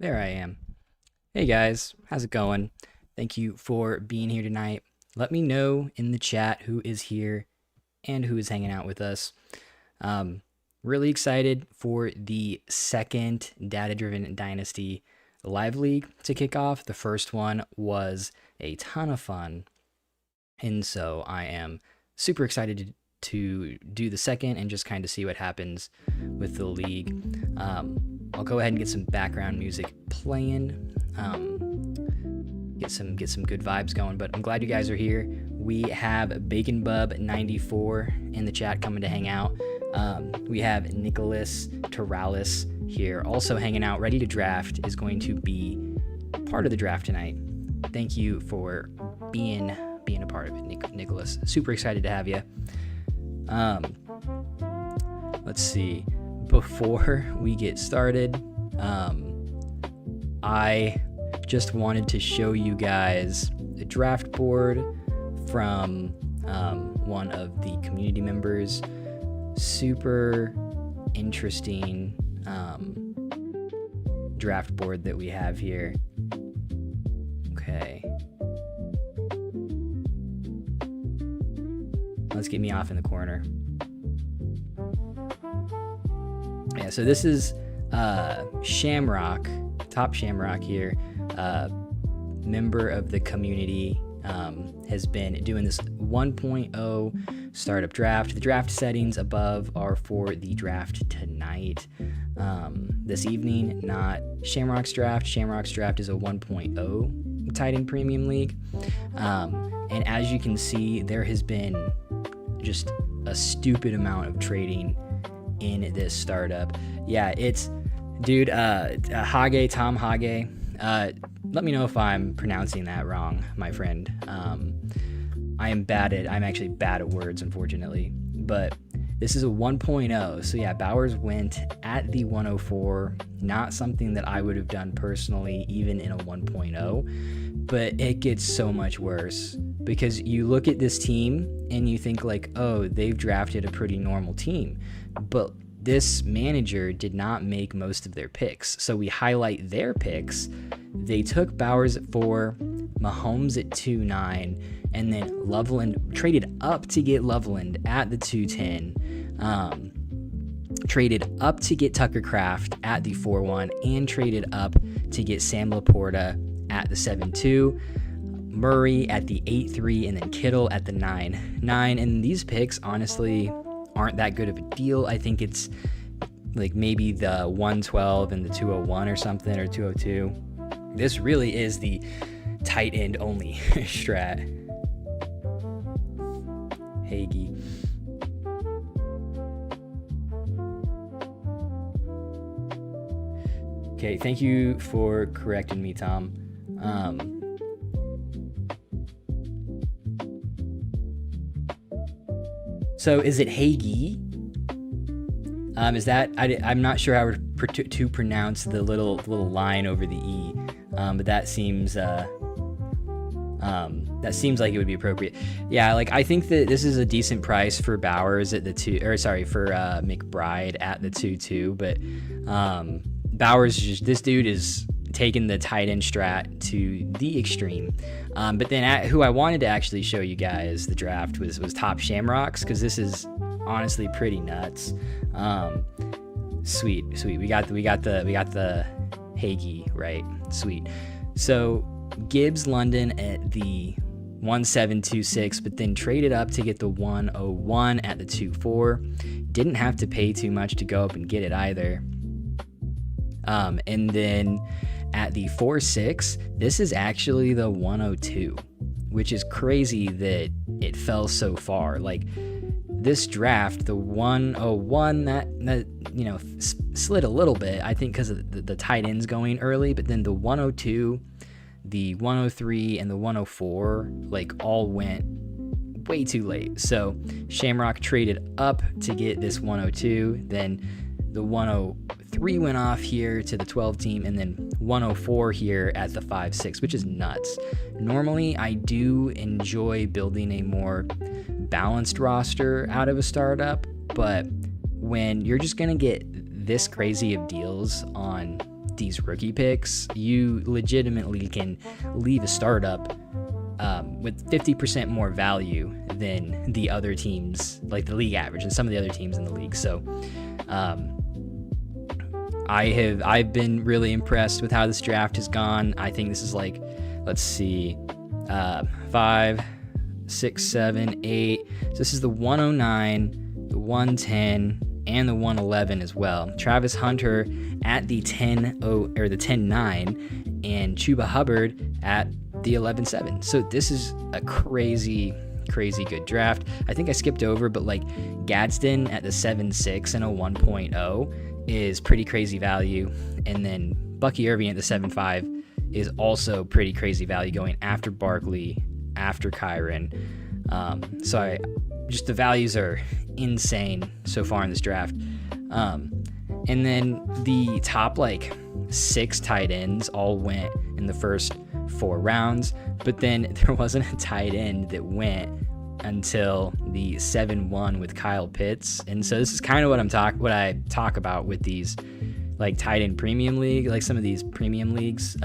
There I am. Hey guys, how's it going? Thank you for being here tonight. Let me know in the chat who is here and who is hanging out with us. Really excited for the second data-driven Dynasty live league to kick off. The first one was a ton of fun, and so I am super excited to do the second and just kind of see what happens with the league. I'll go ahead and get some background music playing, get some good vibes going. But I'm glad you guys are here. We have Bacon Bub 94 in the chat coming to hang out. We have Nicholas Terralis here also hanging out, ready to draft. Is going to be part of the draft tonight. Thank you for being a part of it, Nicholas. Super excited to have you. Let's see. Before we get started, I just wanted to show you guys a draft board from one of the community members. Super interesting draft board that we have here. Okay. Let's get me off in the corner. Yeah, so this is Shamrock, Top Shamrock here, member of the community, has been doing this 1.0 startup draft. The draft settings above are for the draft tonight, this evening, not Shamrock's draft. Shamrock's draft is a 1.0 tight end premium league. And as you can see, there has been just a stupid amount of trading in this startup. Yeah, it's dude, Tom Hage. Let me know if I'm pronouncing that wrong, my friend. I'm actually bad at words, unfortunately. But this is a 1.0. So yeah, Bowers went at the 104. Not something that I would have done personally, even in a 1.0. But it gets so much worse because you look at this team and you think like, oh, they've drafted a pretty normal team. But this manager did not make most of their picks. So we highlight their picks. They took Bowers at 4, Mahomes at 2.9, and then Loveland traded up to get Loveland at the 2.10. Traded up to get Tucker Kraft at the 4.1, and traded up to get Sam Laporta at the 7.2. Murray at the 8.3, and then Kittle at the 9.9. And these picks, honestly, aren't that good of a deal. I think it's like maybe the 112 and the 201 or something, or 202. This really is the tight end only strat. Hagee. Okay, thank you for correcting me, Tom. So is it Hagee? Is that I'm not sure how to pronounce the little line over the E, but that seems like it would be appropriate. Yeah, like I think that this is a decent price for Bowers at the for McBride at the 2.2, but Bowers this dude is taking the tight end strat to the extreme. But then who I wanted to actually show you guys the draft was Top Shamrocks, because this is honestly pretty nuts. Sweet. We got the Hagee, right? Sweet. So Gibbs London at the 1726, but then traded up to get the 101 at the 24. Didn't have to pay too much to go up and get it either. And then at the 4.6, this is actually the 102, which is crazy that it fell so far. Like this draft, the 101 that slid a little bit, I think, because of the tight ends going early, but then the 102, the 103, and the 104 like all went way too late. So Shamrock traded up to get this 102, then the 103 went off here to the 12 team, and then 104 here at the 5.6, which is nuts. Normally, I do enjoy building a more balanced roster out of a startup, but when you're just going to get this crazy of deals on these rookie picks, you legitimately can leave a startup with 50% more value than the other teams, like the league average, and some of the other teams in the league. So I've been really impressed with how this draft has gone. I think this is like, let's see, 5, 6, 7, 8. So this is the 109, the 110, and the 111 as well. Travis Hunter at the 10-9, and Chuba Hubbard at the 11-7. So this is a crazy good draft. I think I skipped over, but like Gadsden at the 7-6 and a 1.0 is pretty crazy value, and then Bucky Irving at the 7-5 is also pretty crazy value, going after Barkley, after Kyron. So just the values are insane so far in this draft. And then the top like 6 tight ends all went in the first 4 rounds, but then there wasn't a tight end that went until the 7-1 with Kyle Pitts. And so this is kind of what I talk about with these like tight end premium league, like some of these premium leagues,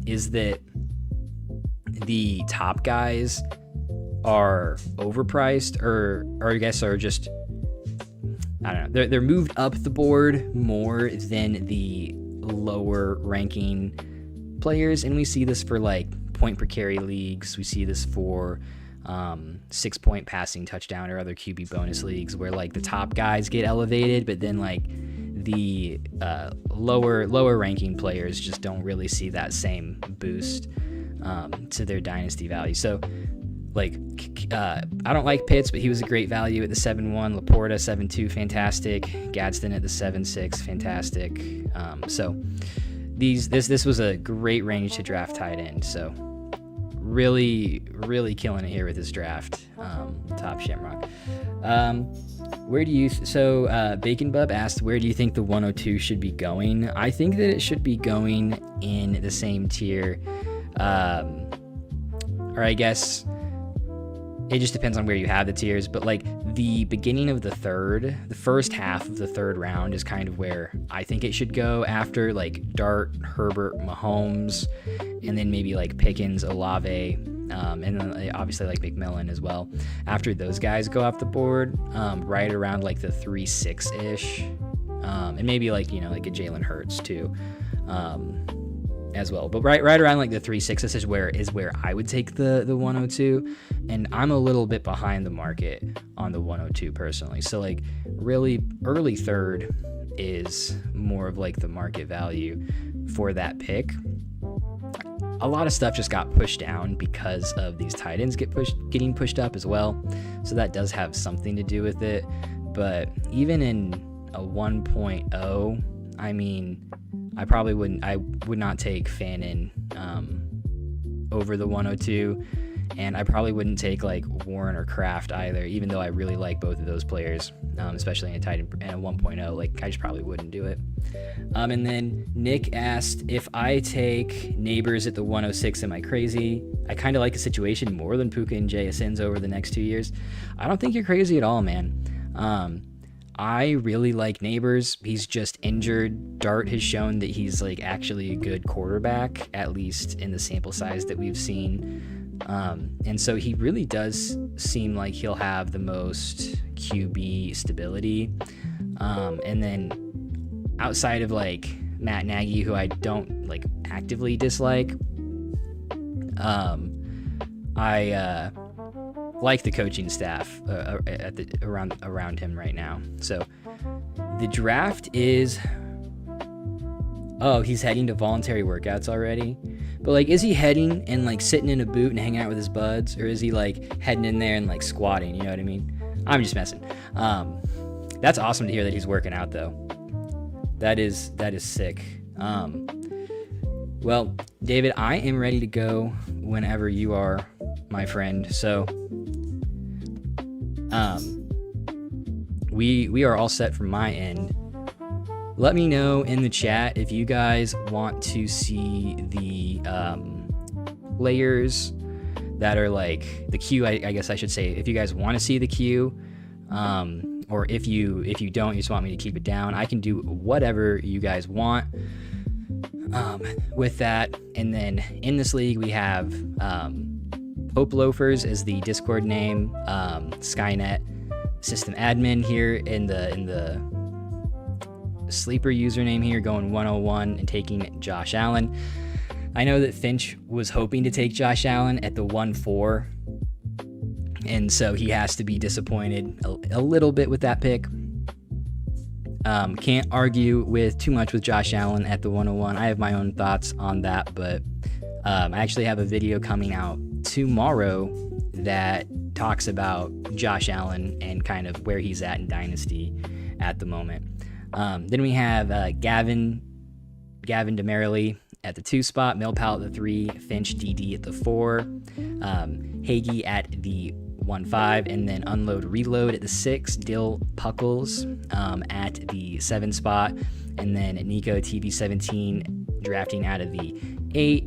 is that the top guys are overpriced, or I guess are just, I don't know, they're moved up the board more than the lower ranking players. And we see this for like point per carry leagues. We see this for 6-point passing touchdown or other QB bonus leagues, where like the top guys get elevated, but then like the lower ranking players just don't really see that same boost to their dynasty value. So like I don't like Pitts, but he was a great value at the 7-1. Laporta 7-2, fantastic. Gadsden at the 7-6, fantastic. So this was a great range to draft tight end. So really killing it here with this draft. Top Shamrock. Bacon Bub asked, where do you think the 102 should be going? I think that it should be going in the same tier, or I guess it just depends on where you have the tiers, but like the beginning of the first half of the third round is kind of where I think it should go, after like Dart, Herbert, Mahomes, and then maybe like Pickens, Olave, and then obviously like McMillan as well. After those guys go off the board, right around like the 3-6-ish, and maybe like, you know, like a Jalen Hurts too, as well. But right around like the 3-6 is where I would take the 102, and I'm a little bit behind the market on the 102 personally. So like really early third is more of like the market value for that pick. A lot of stuff just got pushed down because of these tight ends getting pushed up as well. So that does have something to do with it. But even in a 1.0, I mean, I would not take Fannin over the 102, and I probably wouldn't take like Warren or Kraft either, even though I really like both of those players, especially in a tight end and a 1.0. Like, I just probably wouldn't do it. And then Nick asked, if I take Neighbors at the 106, am I crazy? I kind of like the situation more than Puka and Jay Asins over the next 2 years. I don't think you're crazy at all, man. I really like Neighbors. He's just injured. Dart has shown that he's like actually a good quarterback, at least in the sample size that we've seen. And so he really does seem like he'll have the most QB stability. And then outside of like Matt Nagy, who I don't like actively dislike, I like the coaching staff around him right now. So the draft is, he's heading to voluntary workouts already. But like, is he heading and like sitting in a boot and hanging out with his buds, or is he like heading in there and like squatting? You know what I mean? I'm just messing. That's awesome to hear that he's working out though. That is sick. Well, David, I am ready to go whenever you are, my friend. So we are all set from my end. Let me know in the chat if you guys want to see the layers that are like the queue. I guess I should say, if you guys want to see the queue, or if you don't, you just want me to keep it down, I can do whatever you guys want. with that. And then in this league, we have Hope Loafers is the Discord name, Skynet system admin here in the sleeper username here, going 101 and taking Josh Allen. I know that Finch was hoping to take Josh Allen at the 1-4, and so he has to be disappointed a little bit with that pick. Can't argue with too much with Josh Allen at the 101. I have my own thoughts on that, but I actually have a video coming out tomorrow that talks about Josh Allen and kind of where he's at in Dynasty at the moment. Then we have Gavin DeMerrily at the 2 spot, Millpal at the 3, Finch DD at the 4, Hagee at the 1-5, and then Unload Reload at the 6, Dill Puckles at the 7 spot, and then Nico TV17 drafting out of the 8.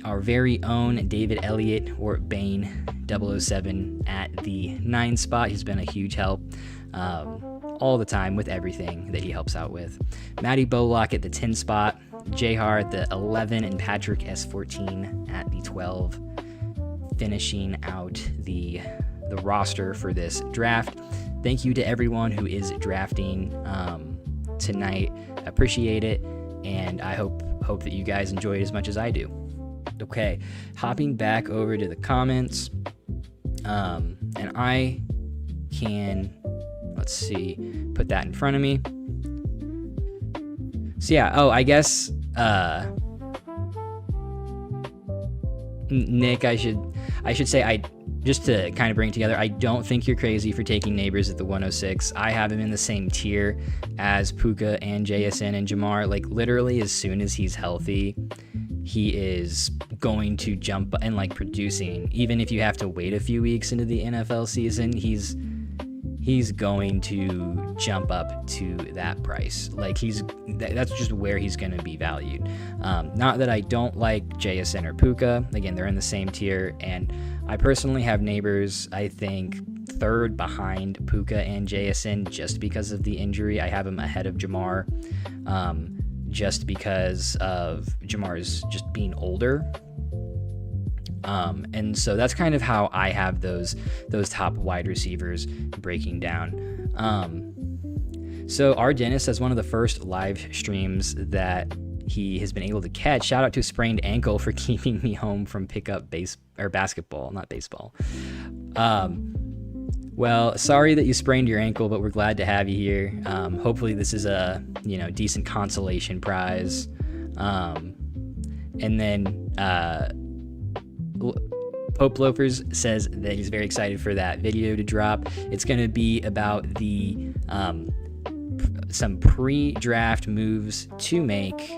Our very own David Elliott, or Bane 007 at the 9 spot. He's been a huge help all the time with everything that he helps out with. Matty Bolock at the 10 spot, Jahar at the 11, and Patrick S14 at the 12, finishing out the roster for this draft. Thank you to everyone who is drafting tonight. Appreciate it, and I hope that you guys enjoy it as much as I do. Okay, hopping back over to the comments, and I can, let's see, put that in front of me. So yeah, I guess, Nick, I should say, just to kind of bring it together, I don't think you're crazy for taking Neighbors at the 106. I have him in the same tier as Puka and JSN and Jamar. Like, literally, as soon as he's healthy, he is going to jump and like producing. Even if you have to wait a few weeks into the NFL season, he's going to jump up to that price. Like, that's just where he's going to be valued. Not that I don't like JSN or Puka. Again, they're in the same tier, and I personally have Neighbors, I think, 3rd behind Puka and JSN just because of the injury. I have him ahead of Jamar, just because of Jamar's just being older. And so that's kind of how I have those top wide receivers breaking down. So our dentist has one of the first live streams that he has been able to catch. Shout out to Sprained Ankle for keeping me home from pickup basketball, not baseball. Well, sorry that you sprained your ankle, but we're glad to have you here. Hopefully this is a decent consolation prize. And then Pope Loafers says that he's very excited for that video to drop. It's going to be about the some pre-draft moves to make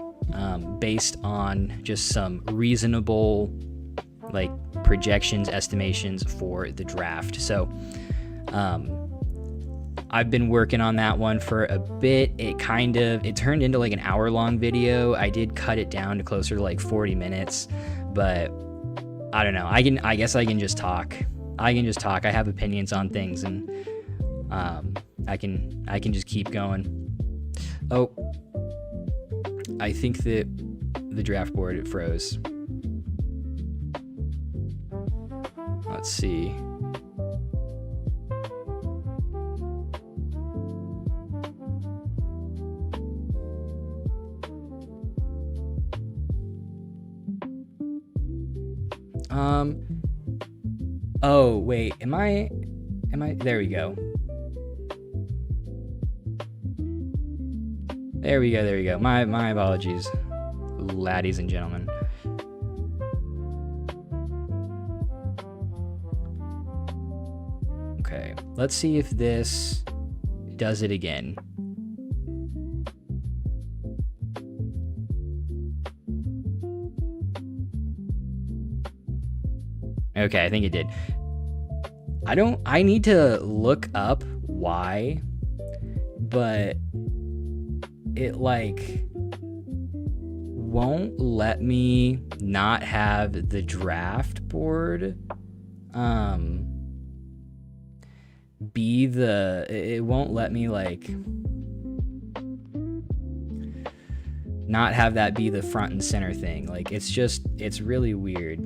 based on just some reasonable like projections, estimations for the draft. So I've been working on that one for a bit. It turned into like an hour-long video. I did cut it down to closer to like 40 minutes, but I don't know. I guess I can just talk. I have opinions on things, and I can just keep going. Oh, I think that the draft board froze. Let's see. Oh wait, am I, there we go. There we go. My apologies, laddies and gentlemen. Okay, let's see if this does it again. Okay, I think it did. I need to look up why, but it like won't let me not have the draft board it won't let me like not have that be the front and center thing. Like, it's really weird.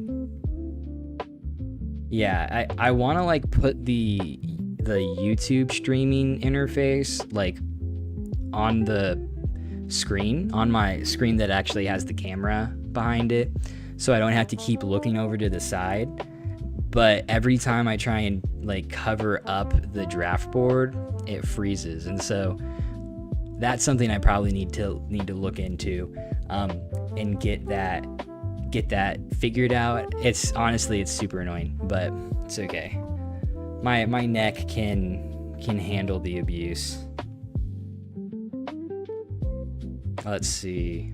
Yeah, I want to like put the YouTube streaming interface like on the screen, on my screen that actually has the camera behind it, so I don't have to keep looking over to the side. But every time I try and like cover up the draft board, it freezes, and so that's something I probably need to look into, and get that figured out. It's honestly, it's super annoying, but it's okay. My neck can handle the abuse. Let's see.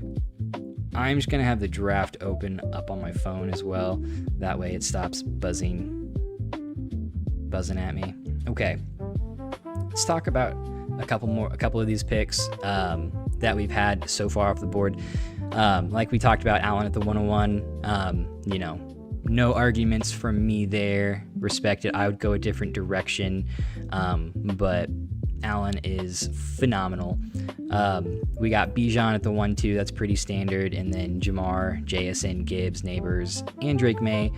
I'm just gonna have the draft open up on my phone as well. That way it stops buzzing at me. Okay. Let's talk about a couple of these picks that we've had so far off the board. Like we talked about, Allen at the 101. No arguments from me there. Respect it. I would go a different direction, but Allen is phenomenal. We got Bijan at the 1-2. That's pretty standard. And then Jamar, JSN, Gibbs, Neighbors, and Drake May.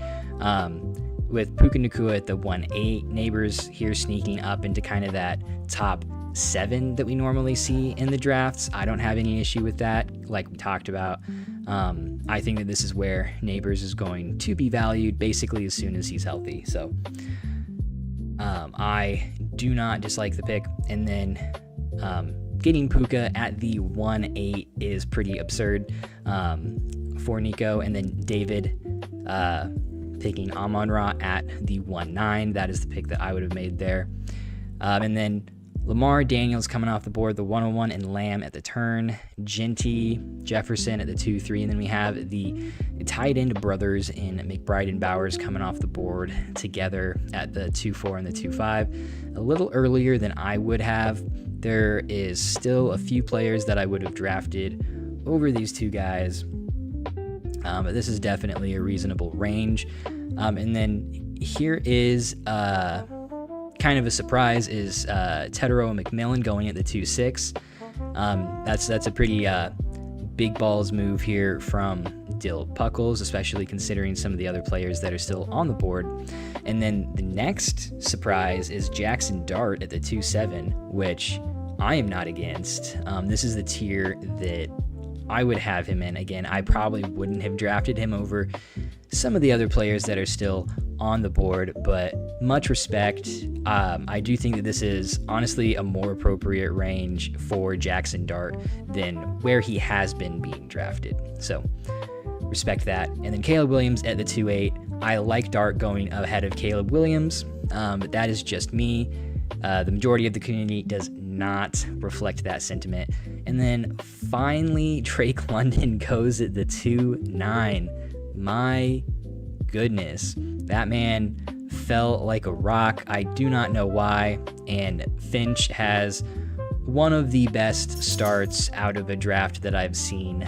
With Puka Nacua at the 1-8. Neighbors here sneaking up into kind of that top 7 that we normally see in the drafts. I don't have any issue with that, like we talked about. I think that this is where Neighbors is going to be valued basically as soon as he's healthy. So I do not dislike the pick. And then getting Puka at the 1-8 is pretty absurd for Nico. And then David picking Amon-Ra at the 1-9. That is the pick that I would have made there. And then Lamar Daniels coming off the board, the 101, and Lamb at the turn. Genty, Jefferson at the 2-3. And then we have the tight end brothers in McBride and Bowers coming off the board together at the 2-4 and the 2-5. A little earlier than I would have. There is still a few players that I would have drafted over these two guys. But this is definitely a reasonable range. And then here is kind of a surprise is Tetero and McMillan going at the 2-6. That's a pretty big balls move here from Dill Puckles, especially considering some of the other players that are still on the board. And then the next surprise is Jackson Dart at the 2-7, which I am not against. This is the tier that I would have him in. Again, I probably wouldn't have drafted him over some of the other players that are still on the board, but much respect. I do think that this is honestly a more appropriate range for Jackson Dart than where he has been being drafted. So respect that. And then Caleb Williams at the 2-8. I like Dart going ahead of Caleb Williams, but that is just me. The majority of the community does not reflect that sentiment. And then finally, Drake London goes at the 2-9. My goodness, that man fell like a rock. I do not know why. And Finch has one of the best starts out of a draft that I've seen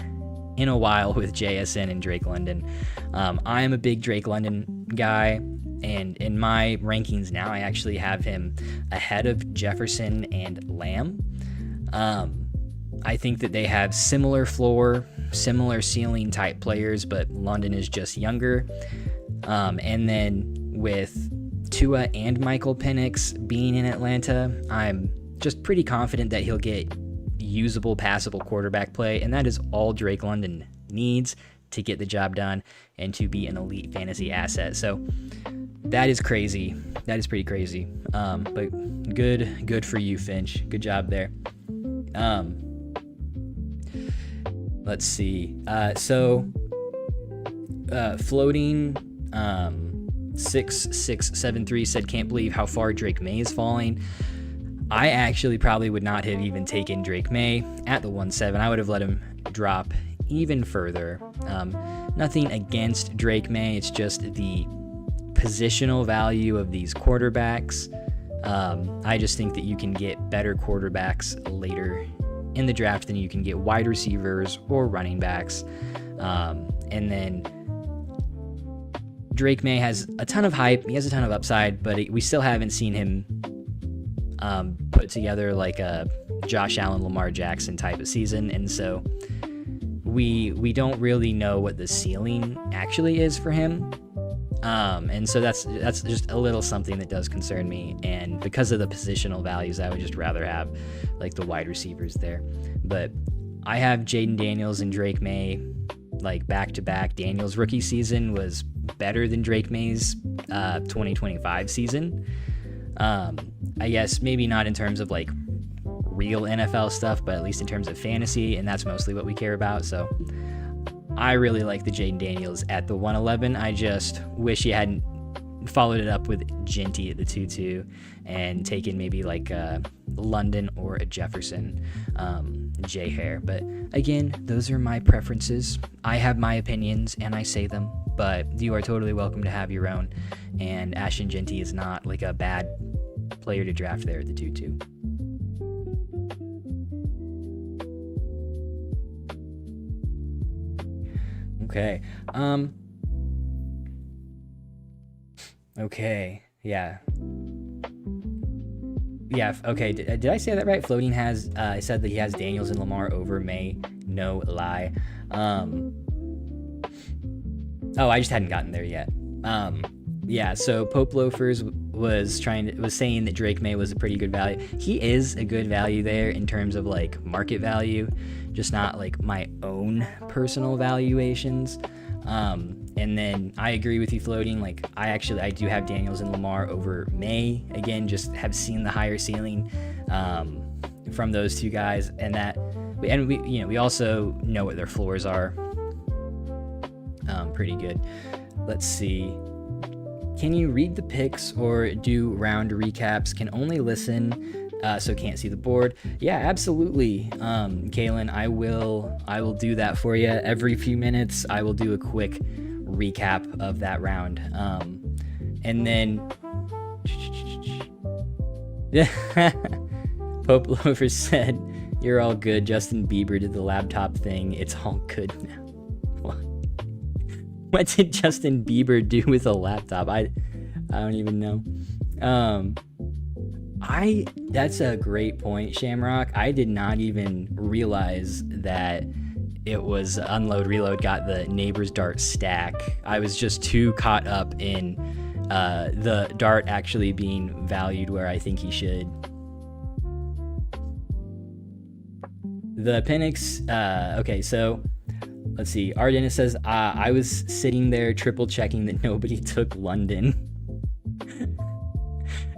in a while with JSN and Drake London. I am a big Drake London guy. And in my rankings now, I actually have him ahead of Jefferson and Lamb. I think that they have similar floor, similar ceiling type players, but London is just younger. And then with Tua and Michael Penix being in Atlanta, I'm just pretty confident that he'll get usable, passable quarterback play, and that is all Drake London needs to get the job done and to be an elite fantasy asset. So that is crazy. That is pretty crazy. But good for you, Finch. Good job there. Let's see. Floating 6673 said, can't believe how far Drake May is falling. I actually probably would not have even taken Drake May at the 1-7. I would have let him drop even further. Nothing against Drake May. It's just the positional value of these quarterbacks. I just think that you can get better quarterbacks later in the draft than you can get wide receivers or running backs. And then Drake May has a ton of hype. He has a ton of upside, but we still haven't seen him put together like a Josh Allen, Lamar Jackson type of season. And so we don't really know what the ceiling actually is for him. And so that's just a little something that does concern me. And because of the positional values, I would just rather have like the wide receivers there. But I have Jaden Daniels and Drake May like back to back. Daniels' rookie season was better than Drake May's 2025 season. I guess maybe not in terms of like real NFL stuff, but at least in terms of fantasy, and that's mostly what we care about. So I really like the Jaden Daniels at the 111. I just wish he hadn't followed it up with Ginty at the 2-2 and taken maybe like a London or a Jefferson J Hair. But again, those are my preferences. I have my opinions and I say them, but you are totally welcome to have your own. And Ashton Ginty is not like a bad player to draft there at the 2-2. Okay. Okay. Yeah. Yeah. Okay. Did I say that right? Floating has I said that he has Daniels and Lamar over May. No lie. Oh, I just hadn't gotten there yet. Yeah. So Pope Loafers was saying that Drake May was a pretty good value. He is a good value there in terms of like market value, just not like my own personal valuations. And then I agree with you, Floating. Like I do have Daniels and Lamar over May. Again, just have seen the higher ceiling from those two guys, and we also know what their floors are. Pretty good. Let's see. Can you read the picks or do round recaps? Can only listen, so can't see the board. Yeah, absolutely. Kalen, I will do that for you. Every few minutes, I will do a quick recap of that round. And then Pope Lover said, "You're all good. Justin Bieber did the laptop thing. It's all good now." What did Justin Bieber do with a laptop? I don't even know. That's a great point, Shamrock. I did not even realize that it was Unload Reload got the Neighbors Dart stack. I was just too caught up in the Dart actually being valued where I think he should. The Penix, okay, so let's see. Ardennis says, I was sitting there triple checking that nobody took London.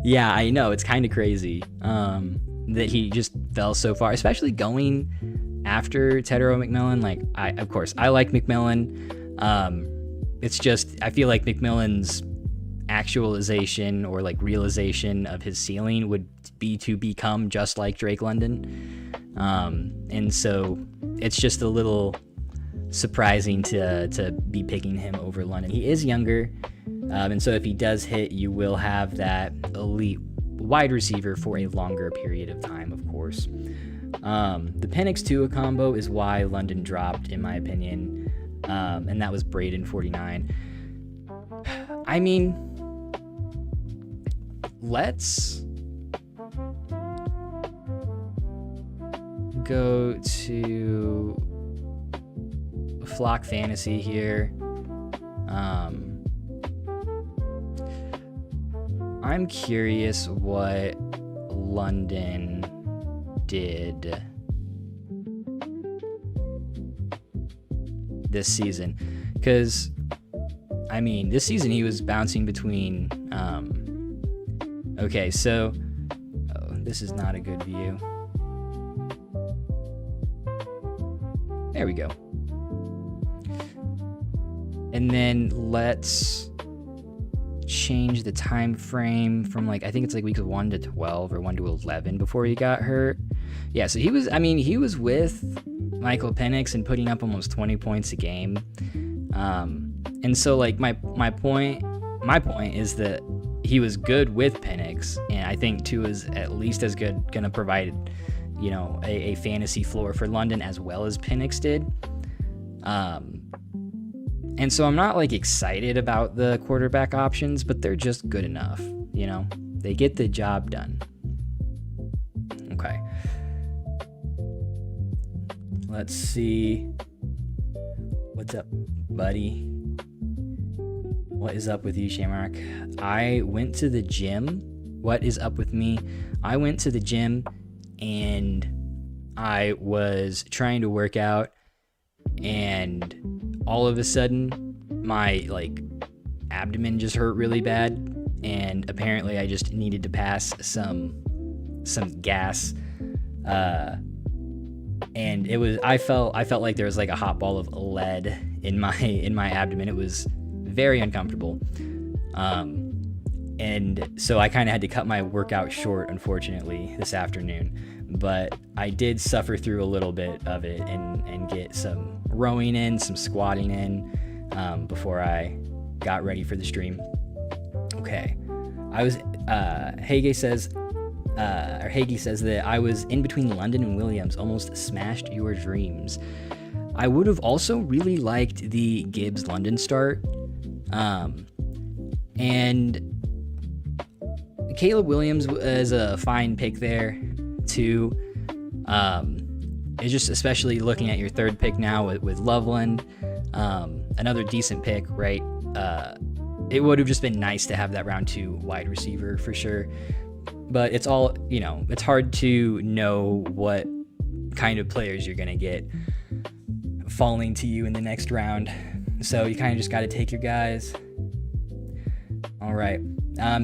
Yeah, I know. It's kind of crazy that he just fell so far, especially going after Tedero McMillan. Like, of course, I like McMillan. It's just, I feel like McMillan's actualization or like realization of his ceiling would be to become just like Drake London. And so it's just a little surprising to be picking him over London. He is younger, and so if he does hit, you will have that elite wide receiver for a longer period of time, of course. The Penix Tua combo is why London dropped, in my opinion, and that was Braden 49. I mean, let's go to Flock Fantasy here. I'm curious what London did this season, because I mean, this season he was bouncing between okay, so this is not a good view. There we go. And then let's change the time frame from like, I think it's like weeks 1 to 12 or 1 to 11 before he got hurt. Yeah, so he was with Michael Penix and putting up almost 20 points a game. And so like my point is that he was good with Penix, and I think Tua's at least as good, gonna provide, a fantasy floor for London as well as Penix did. And so I'm not like excited about the quarterback options, but they're just good enough. They get the job done. Okay. Let's see. What's up, buddy? What is up with you, Shamrock? I went to the gym. What is up with me? I went to the gym and I was trying to work out, and all of a sudden my abdomen just hurt really bad, and apparently I just needed to pass some gas, and I felt like there was like a hot ball of lead in my abdomen. It was very uncomfortable, and so I kind of had to cut my workout short, unfortunately, this afternoon. But I did suffer through a little bit of it and get some rowing in, some squatting in, before I got ready for the stream. Okay, I was Hage says that I was in between London and Williams, almost smashed your dreams. I would have also really liked the Gibbs London start, and Caleb Williams is a fine pick there too. It's just, especially looking at your third pick now with Loveland, another decent pick, right? It would have just been nice to have that round 2 wide receiver for sure, but it's all, it's hard to know what kind of players you're gonna get falling to you in the next round, so you kind of just got to take your guys. All right.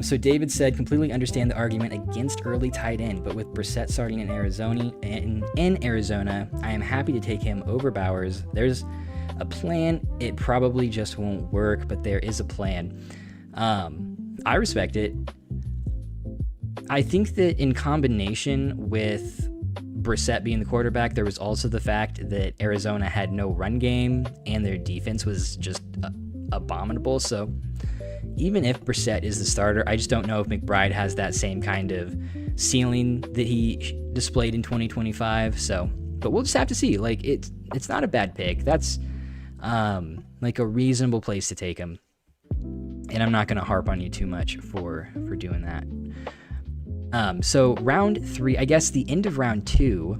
So David said, completely understand the argument against early tight end, but with Brissett starting in Arizona, I am happy to take him over Bowers. There's a plan. It probably just won't work, but there is a plan. I respect it. I think that in combination with Brissett being the quarterback, there was also the fact that Arizona had no run game and their defense was just abominable. So even if Brissett is the starter, I just don't know if McBride has that same kind of ceiling that he displayed in 2025. So, but we'll just have to see. It's not a bad pick. That's a reasonable place to take him. And I'm not going to harp on you too much for doing that. So round 3, I guess the end of round 2,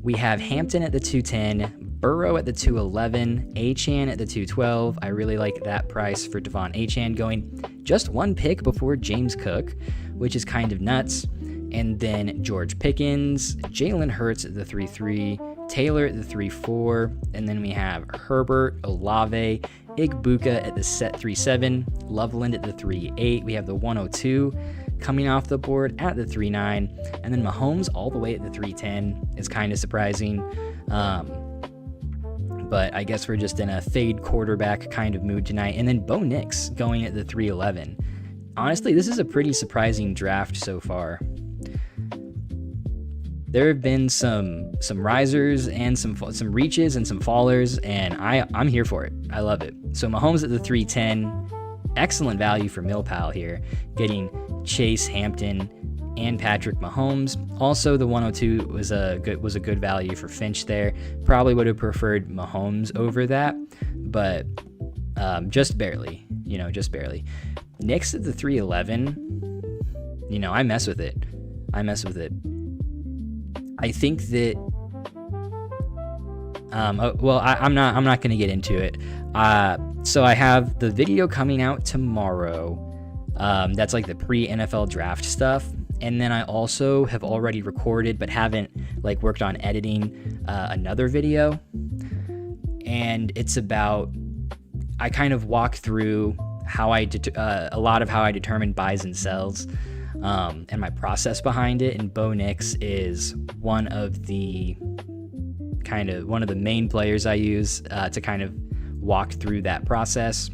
we have Hampton at the 210, Burrow at the 211, Achane at the 212. I really like that price for Devon Achane, going just one pick before James Cook, which is kind of nuts. And then George Pickens, Jalen Hurts at the 3-3, Taylor at the 3-4, and then we have Herbert, Olave, Igbuka at the 3-7, Loveland at the 3-8. We have the 102 coming off the board at the 3-9, and then Mahomes all the way at the 3-10 is kind of surprising. But I guess we're just in a fade quarterback kind of mood tonight. And then Bo Nix going at the 3-11. Honestly, this is a pretty surprising draft so far. There have been some risers and some reaches and some fallers, and I'm here for it. I love it. So Mahomes at the 3-10, excellent value for Millpal here, getting Chase, Hampton, and Patrick Mahomes. Also, the 102 was a good value for Finch there. Probably would have preferred Mahomes over that, but just barely, just barely. Next at the 311, I mess with it. I think that I'm not going to get into it. So I have the video coming out tomorrow. That's like the pre-NFL draft stuff. And then I also have already recorded but haven't worked on editing another video. And it's about, I kind of walk through how a lot of how I determine buys and sells, and my process behind it. And Bo Nix is one of the main players I use to kind of walk through that process.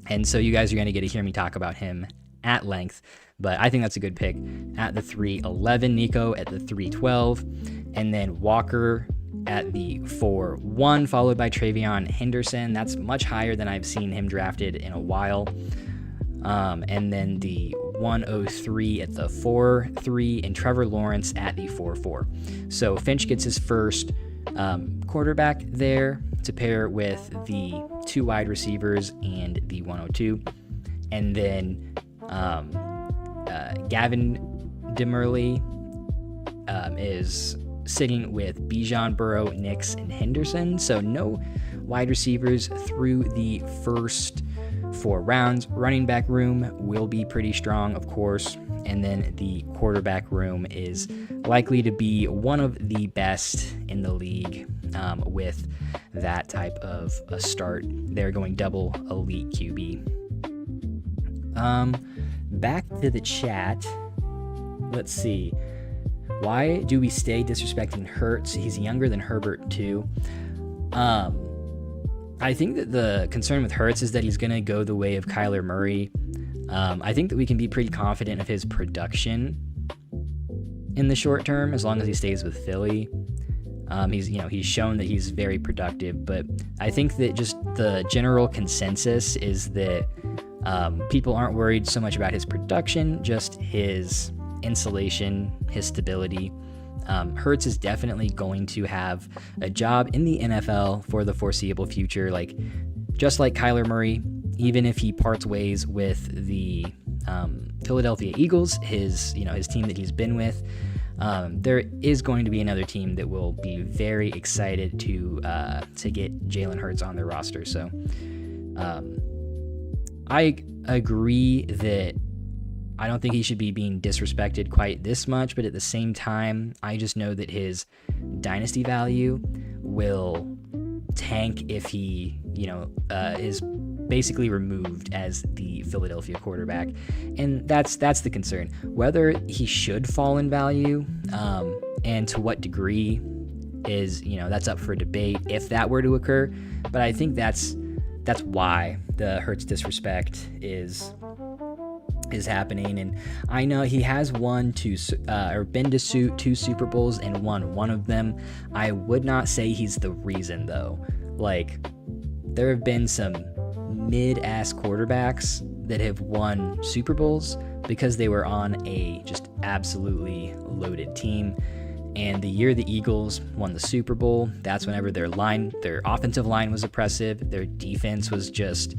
And so you guys are going to get to hear me talk about him at length. But I think that's a good pick at the 311, Nico at the 312, and then Walker at the 4-1, followed by Travion Henderson. That's much higher than I've seen him drafted in a while. And then the 103 at the 4-3, and Trevor Lawrence at the 4-4. So Finch gets his first quarterback there to pair with the 2 wide receivers and the 102. And then Gavin Demerley is sitting with Bijan, Burrow, Nix, and Henderson. So no wide receivers through the first 4 rounds. Running back room will be pretty strong, of course, and then the quarterback room is likely to be one of the best in the league with that type of a start. They're going double elite QB. Back to the chat. Let's see. Why do we stay disrespecting Hurts? He's younger than Herbert too. I think that the concern with Hurts is that he's going to go the way of Kyler Murray. I think that we can be pretty confident of his production in the short term as long as he stays with Philly. He's shown that he's very productive, but I think that just the general consensus is that people aren't worried so much about his production, just his insulation, his stability. Hurts is definitely going to have a job in the NFL for the foreseeable future, just like Kyler Murray. Even if he parts ways with the Philadelphia Eagles, his team that he's been with, there is going to be another team that will be very excited to get Jalen Hurts on their roster. So I agree that I don't think he should be being disrespected quite this much, but at the same time, I just know that his dynasty value will tank if he, is basically removed as the Philadelphia quarterback. And that's the concern. Whether he should fall in value, and to what degree is, that's up for debate if that were to occur. But I think that's why the Hurts disrespect is happening. And I know he has been to 2 Super Bowls and won one of them. I would not say he's the reason though. There have been some mid-ass quarterbacks that have won Super Bowls because they were on a just absolutely loaded team. And the year the Eagles won the Super Bowl, that's whenever their offensive line was oppressive. Their defense was just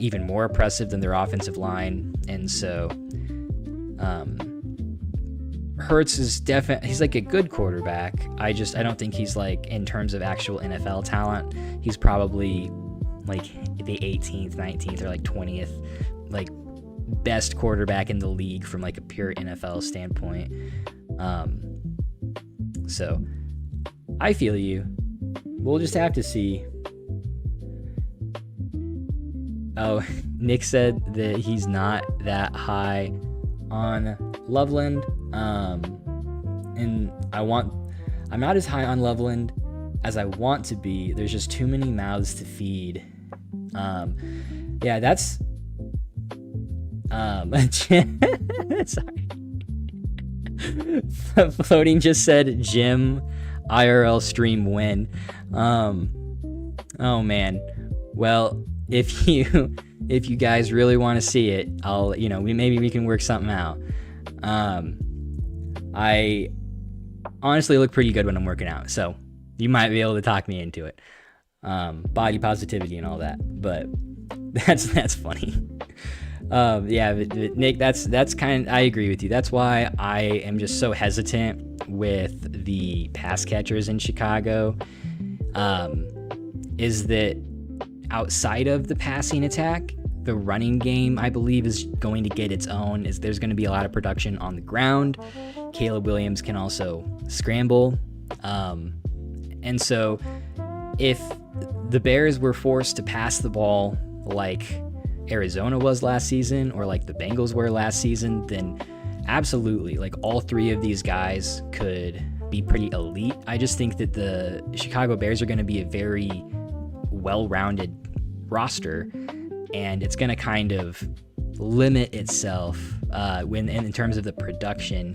even more oppressive than their offensive line. And so Hurts is he's a good quarterback. I don't think he's in terms of actual NFL talent, he's probably the 18th, 19th, or 20th best quarterback in the league from a pure NFL standpoint. So I feel you. We'll just have to see. Oh, Nick said that he's not that high on Loveland. And I'm not as high on Loveland as I want to be. There's just too many mouths to feed. That's sorry. Floating just said Jim IRL stream win. Oh man. Well, if you guys really want to see it, I'll maybe we can work something out. I honestly look pretty good when I'm working out, so you might be able to talk me into it. Body positivity and all that, but that's funny. But Nick, that's I agree with you. That's why I am just so hesitant with the pass catchers in Chicago. Is that outside of the passing attack, the running game, I believe, is going to get its own. There's going to be a lot of production on the ground. Caleb Williams can also scramble. And so if the Bears were forced to pass the ball like Arizona was last season or like the Bengals were last season, then absolutely, all 3 of these guys could be pretty elite. I just think that the Chicago Bears are going to be a very well-rounded roster, and it's going to kind of limit itself in terms of the production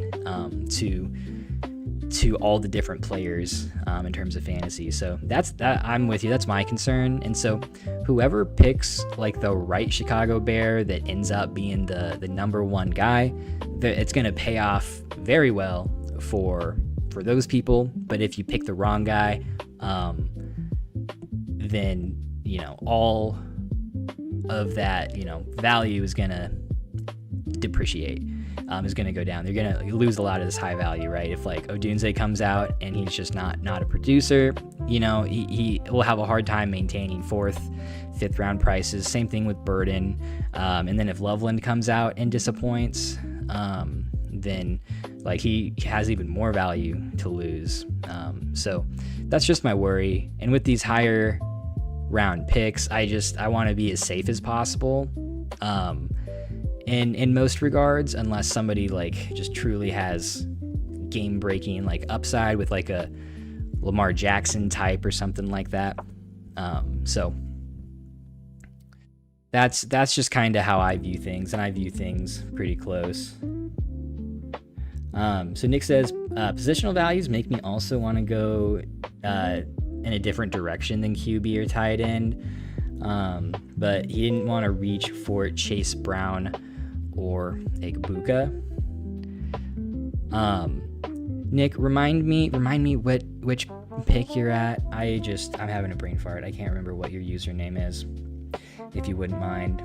to all the different players in terms of fantasy. So that I'm with you. That's my concern. And so whoever picks the right Chicago Bear that ends up being the number 1 guy, it's going to pay off very well for those people. But if you pick the wrong guy, then all of that value is going to depreciate. is going to go down. They're going to lose a lot of this high value, right? If like Odunze comes out and he's just not a producer, you know, he will have a hard time maintaining 4th, 5th round prices. Same thing with Burden. And then if Loveland comes out and disappoints, then like he has even more value to lose. So that's just my worry. And with these higher round picks, I want to be as safe as possible. In most regards, unless somebody like just truly has game breaking like upside with like a Lamar Jackson type or something like that. So that's just kind of how I view things, and I view things pretty close. So Nick says, positional values make me also want to go in a different direction than QB or tight end. But he didn't want to reach for Chase Brown or Egbuka. Nick, remind me which pick you're at. I'm having a brain fart. I can't remember what your username is, if you wouldn't mind.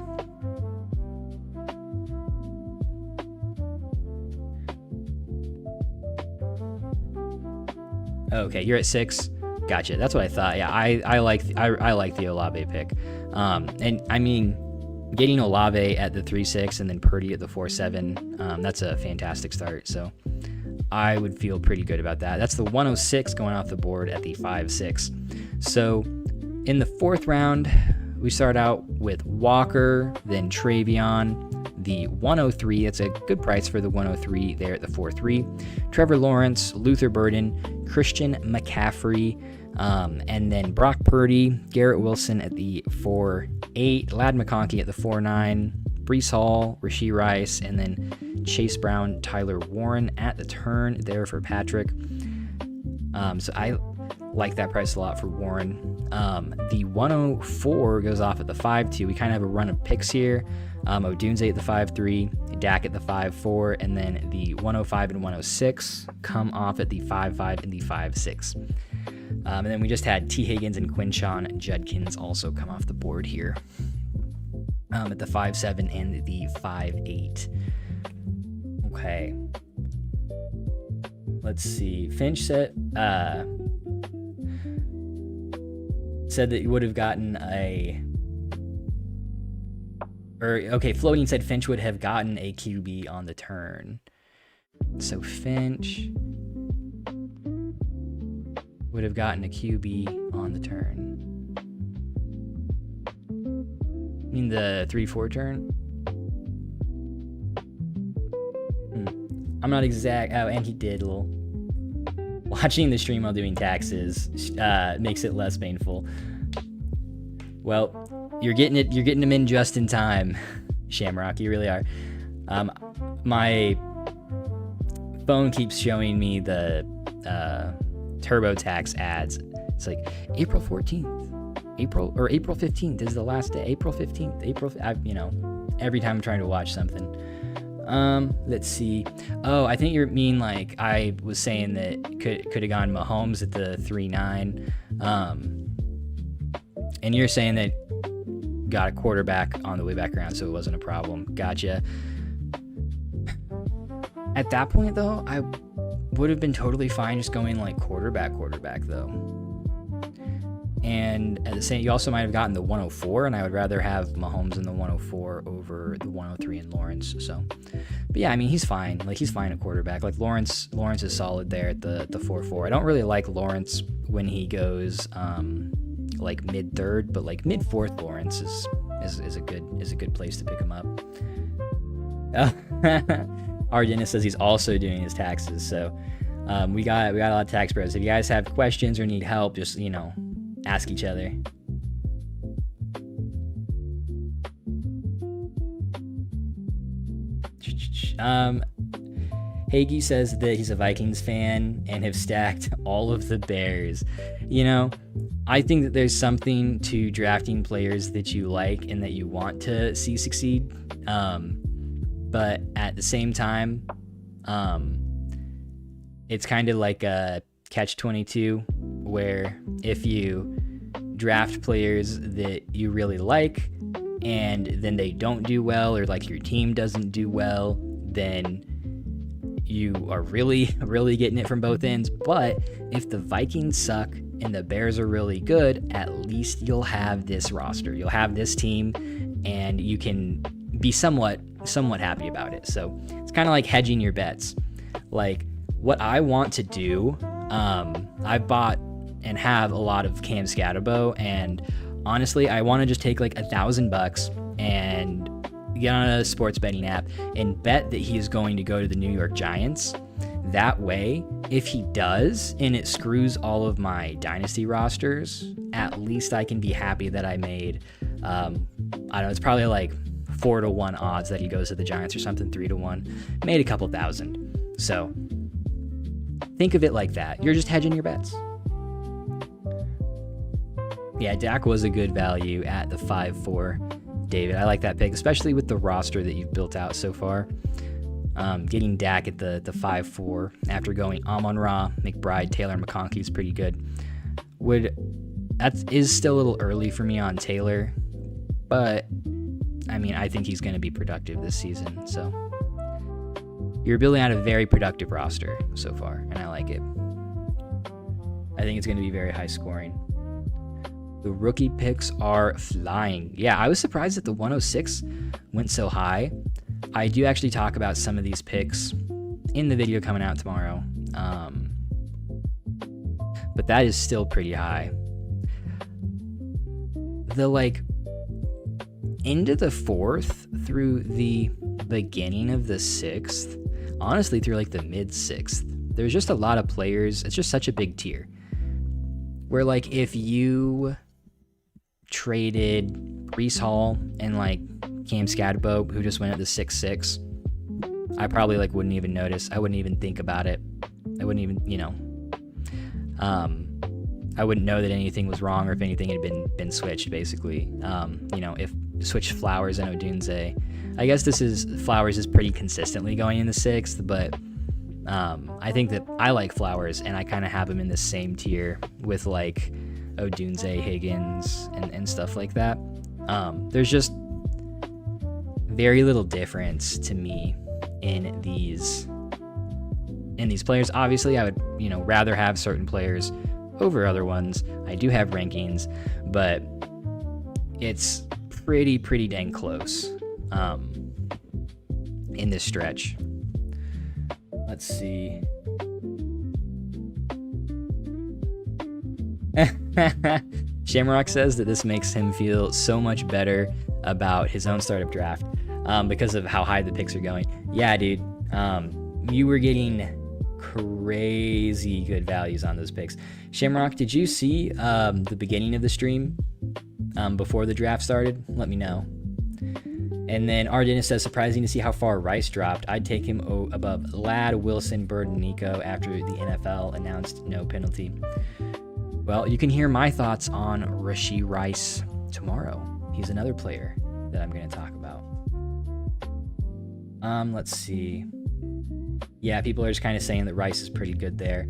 Okay, you're at 6. Gotcha. That's what I thought. Yeah, I like the Olave pick. And I mean, getting Olave at the 3-6 and then Purdy at the 4-7, that's a fantastic start. So I would feel pretty good about that. That's the 106 going off the board at the 5-6. So in the 4th round, we start out with Walker, then Travion, the 103. That's a good price for the 103 there at the 4-3. Trevor Lawrence, Luther Burden, Christian McCaffrey, and then Brock Purdy, Garrett Wilson at the 4-8, Ladd McConkey at the 4-9, Breece Hall, Rashee Rice, and then Chase Brown, Tyler Warren at the turn there for Patrick. So I like that price a lot for Warren. The 104 goes off at the 5-2. We kind of have a run of picks here. Odunze at the 5-3, Dak at the 5-4, and then the 105 and 106 come off at the 5-5 and the 5-6. And then we just had T. Higgins and Quinshon Judkins also come off the board here at the 5-7 and the 5-8. Okay. Let's see. Finch said that you would have gotten Floating said Finch would have gotten a QB on the turn. So Finch would have gotten a QB on the turn. I mean the 3-4 turn? I'm not exact. Oh, and he did. Watching the stream while doing taxes makes it less painful. Well, you're getting them in just in time, Shamrock. You really are. My phone keeps showing me the TurboTax ads. It's like April 14th, April 15th is the last day. April 15th, every time I'm trying to watch something. Let's see. Oh, I think you mean like I was saying that could have gone Mahomes at the 3-9. And you're saying that got a quarterback on the way back around, so it wasn't a problem. Gotcha. At that point, though, I would have been totally fine just going like quarterback though. And at the same, you also might have gotten the 104, and I would rather have Mahomes in the 104 over the 103 and Lawrence. So, but yeah, I mean, he's fine. Like, he's fine at quarterback. Like, Lawrence is solid there at the 4-4. I don't really like Lawrence when he goes like mid-third, but like mid-fourth Lawrence is a good place to pick him up. Our dentist says he's also doing his taxes, so we got a lot of tax pros. If you guys have questions or need help, just ask each other. Hagee says that he's a Vikings fan and have stacked all of the Bears. I think that there's something to drafting players that you like and that you want to see succeed. But at the same time, it's kind of like a catch-22 where if you draft players that you really like and then they don't do well, or like your team doesn't do well, then you are really, really getting it from both ends. But if the Vikings suck and the Bears are really good, at least you'll have this roster. You'll have this team, and you can be somewhat happy about it. So it's kind of like hedging your bets. Like, what I want to do, I bought and have a lot of Cam Scatterbo, and honestly, I want to just take like $1,000 and get on a sports betting app and bet that he is going to go to the New York Giants. That way, if he does and it screws all of my Dynasty rosters, at least I can be happy that I made, I don't know, it's probably like 4-1 odds that he goes to the Giants or something, 3-1, made a couple thousand. So think of it like that. You're just hedging your bets. Yeah, Dak was a good value at the 5-4, David. I like that pick, especially with the roster that you've built out so far. Getting Dak at the 5-4 after going Amon-Ra, McBride, Taylor, and McConkey is pretty good. That is still a little early for me on Taylor, but I mean, I think he's going to be productive this season. So you're building out a very productive roster so far, and I like it. I think it's going to be very high scoring. The rookie picks are flying. Yeah, I was surprised that the 106 went so high. I do actually talk about some of these picks in the video coming out tomorrow. But that is still pretty high. The into the 4th through the beginning of the 6th, honestly through like the mid 6th, there's just a lot of players. It's just such a big tier. Where like if you traded Breece Hall and like Cam Scatterbo, who just went at the 6-6, I probably like wouldn't even notice. I wouldn't even think about it. I wouldn't even, I wouldn't know that anything was wrong or if anything had been switched, basically. If switched Flowers and Odunze. I guess Flowers is pretty consistently going in the 6th, but I think that I like Flowers, and I kind of have him in the same tier with like Odunze, Higgins, and stuff like that. There's just very little difference to me in these players. Obviously, I would rather have certain players over other ones. I do have rankings, but it's pretty dang close in this stretch. Let's see. Shamrock says that this makes him feel so much better about his own startup draft because of how high the picks are going. Yeah, dude. You were getting crazy good values on those picks. Shamrock, did you see the beginning of the stream before the draft started? Let me know. And then R. Dennis says, surprising to see how far Rice dropped. I'd take him above Ladd, Wilson, Bird, and Nico after the NFL announced no penalty. Well, you can hear my thoughts on Rashee Rice tomorrow. He's another player that I'm going to talk about. Let's see. Yeah, people are just kind of saying that Rice is pretty good there.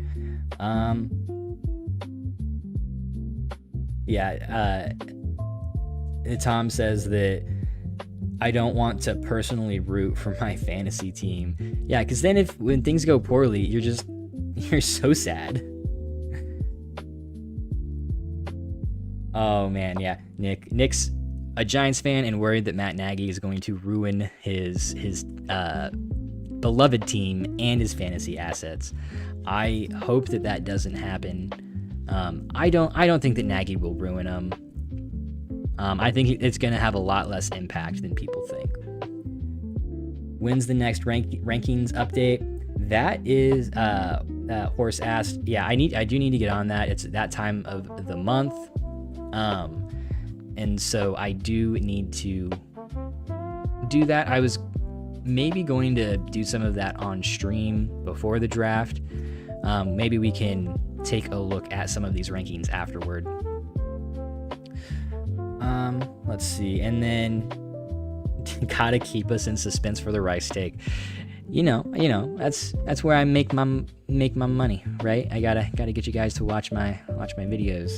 Tom says that I don't want to personally root for my fantasy team. Yeah, because then when things go poorly, you're so sad. Oh man, yeah. Nick's a Giants fan and worried that Matt Nagy is going to ruin his beloved team and his fantasy assets. I hope that doesn't happen. I don't think that Nagy will ruin them. I think it's going to have a lot less impact than people think. When's the next rankings update? That is, Horse asked. Yeah, I do need to get on that. It's that time of the month. And so I do need to do that. I was maybe going to do some of that on stream before the draft. Maybe we can take a look at some of these rankings afterward. Let's see. And then gotta keep us in suspense for the Rice take. That's where I make my money, right? I gotta get you guys to watch my videos.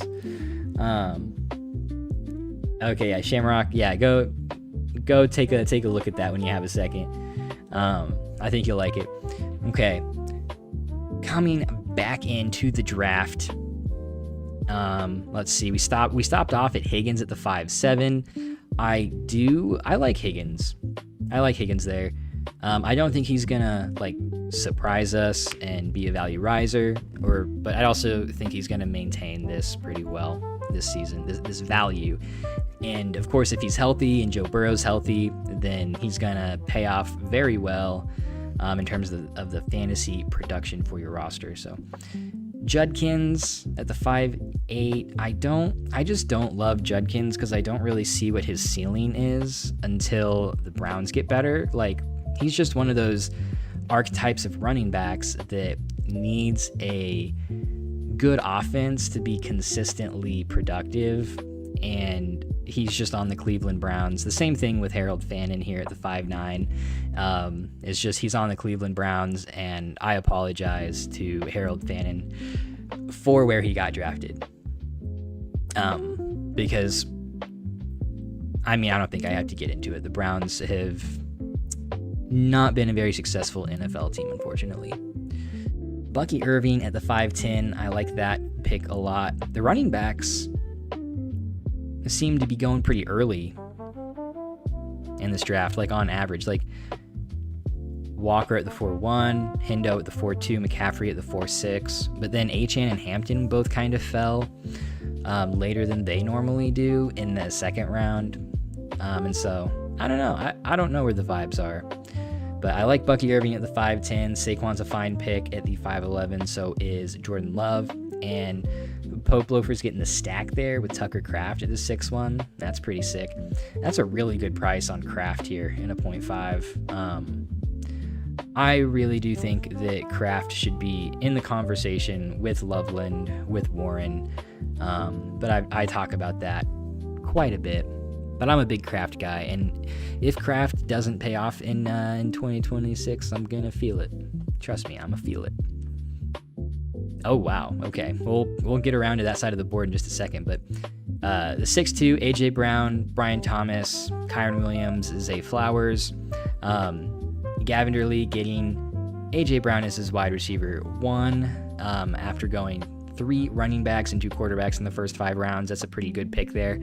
Okay, yeah, Shamrock, yeah, go take a look at that when you have a second. I think you'll like it. Okay, coming back into the draft. Let's see. We stopped off at Higgins at the 5-7. I like Higgins. I like Higgins there. I don't think he's gonna like surprise us and be a value riser, but I also think he's gonna maintain this pretty well this season, this value. And of course, if he's healthy and Joe Burrow's healthy, then he's gonna pay off very well in terms of the fantasy production for your roster. So Judkins at the 5-8. I just don't love Judkins because I don't really see what his ceiling is until the Browns get better. Like, he's just one of those archetypes of running backs that needs a good offense to be consistently productive, and he's just on the Cleveland Browns. The same thing with Harold Fannin here at the 5-9. It's just he's on the Cleveland Browns, and I apologize to Harold Fannin for where he got drafted. Because, I don't think I have to get into it. The Browns have not been a very successful NFL team, unfortunately. Bucky Irving at the 5-10. I like that pick a lot. The running backs seem to be going pretty early in this draft, like on average. Like Walker at the 4-1, Hendo at the 4-2, McCaffrey at the 4-6. But then Achane and Hampton both kind of fell later than they normally do in the second round. And so, I don't know. I don't know where the vibes are. But I like Bucky Irving at the 5-10. Saquon's a fine pick at the 5-11. So is Jordan Love. And Pope Loafer's getting the stack there with Tucker Kraft at the 6-1. That's pretty sick. That's a really good price on Kraft here in a 0.5. I really do think that Kraft should be in the conversation with Loveland, with Warren. But I talk about that quite a bit. But I'm a big Kraft guy, and if Kraft doesn't pay off in 2026, I'm gonna feel it. Trust me, I'm gonna feel it. Oh wow, okay. We'll get around to that side of the board in just a second, but the 6-2, A.J. Brown, Brian Thomas, Kyron Williams, Zay Flowers, Gavin Durley getting A.J. Brown as his wide receiver 1 after going 3 running backs and 2 quarterbacks in the first 5 rounds. That's a pretty good pick there.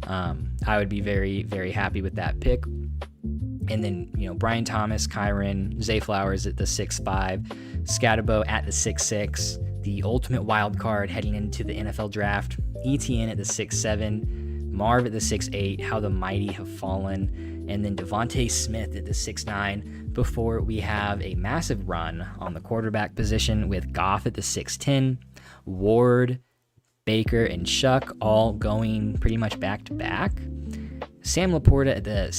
I would be very, very happy with that pick. And then, Brian Thomas, Kyron, Zay Flowers at the 6-5, Scatabo at the 6-6, the ultimate wild card heading into the NFL draft, ETN at the 6-7, Marv at the 6-8, how the mighty have fallen, and then Devontae Smith at the 6-9, before we have a massive run on the quarterback position with Goff at the 6-10, Ward, Baker, and Shuck all going pretty much back-to-back. Sam Laporta at the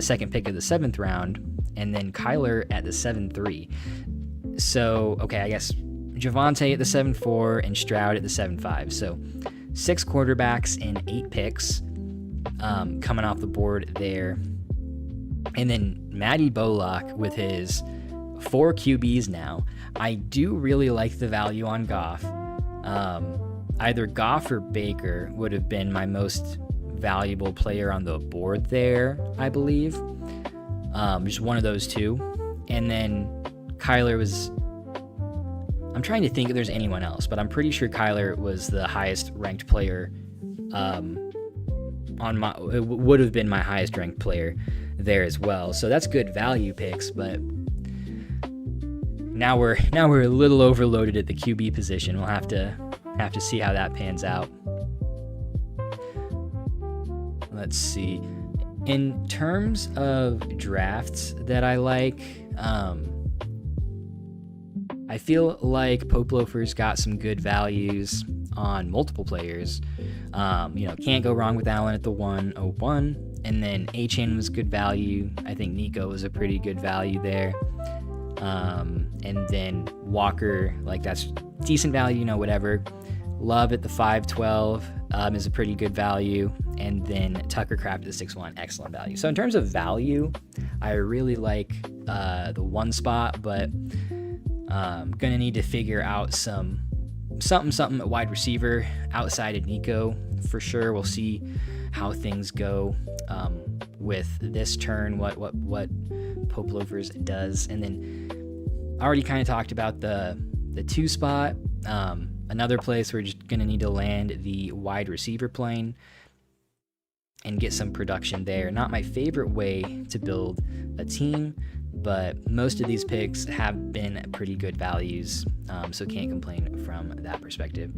second pick of the 7th round, and then Kyler at the 7-3. So, okay, I guess Javonte at the 7-4 and Stroud at the 7-5. So 6 quarterbacks and 8 picks coming off the board there. And then Matty Bollock with his 4 QBs now. I do really like the value on Goff. Either Goff or Baker would have been my most valuable player on the board there, I believe. Just one of those two. And then Kyler was... I'm trying to think if there's anyone else, but I'm pretty sure Kyler was the highest ranked player it would have been my highest ranked player there as well. So that's good value picks, but now we're a little overloaded at the QB position. We'll have to see how that pans out. Let's see. In terms of drafts that I like, I feel like Pope Loafer's got some good values on multiple players. Can't go wrong with Allen at the 101. And then Achane was good value. I think Nico was a pretty good value there. And then Walker, that's decent value, whatever. Love at the 5-12 is a pretty good value. And then Tucker Kraft at the 6-1, excellent value. So in terms of value, I really like the 1 spot, but gonna need to figure out something at wide receiver outside of Nico for sure. We'll see how things go with this turn, what Poplovers does. And then I already kind of talked about the 2 spot. Another place we're just going to need to land the wide receiver plane and get some production there. Not my favorite way to build a team, but most of these picks have been pretty good values, so can't complain from that perspective.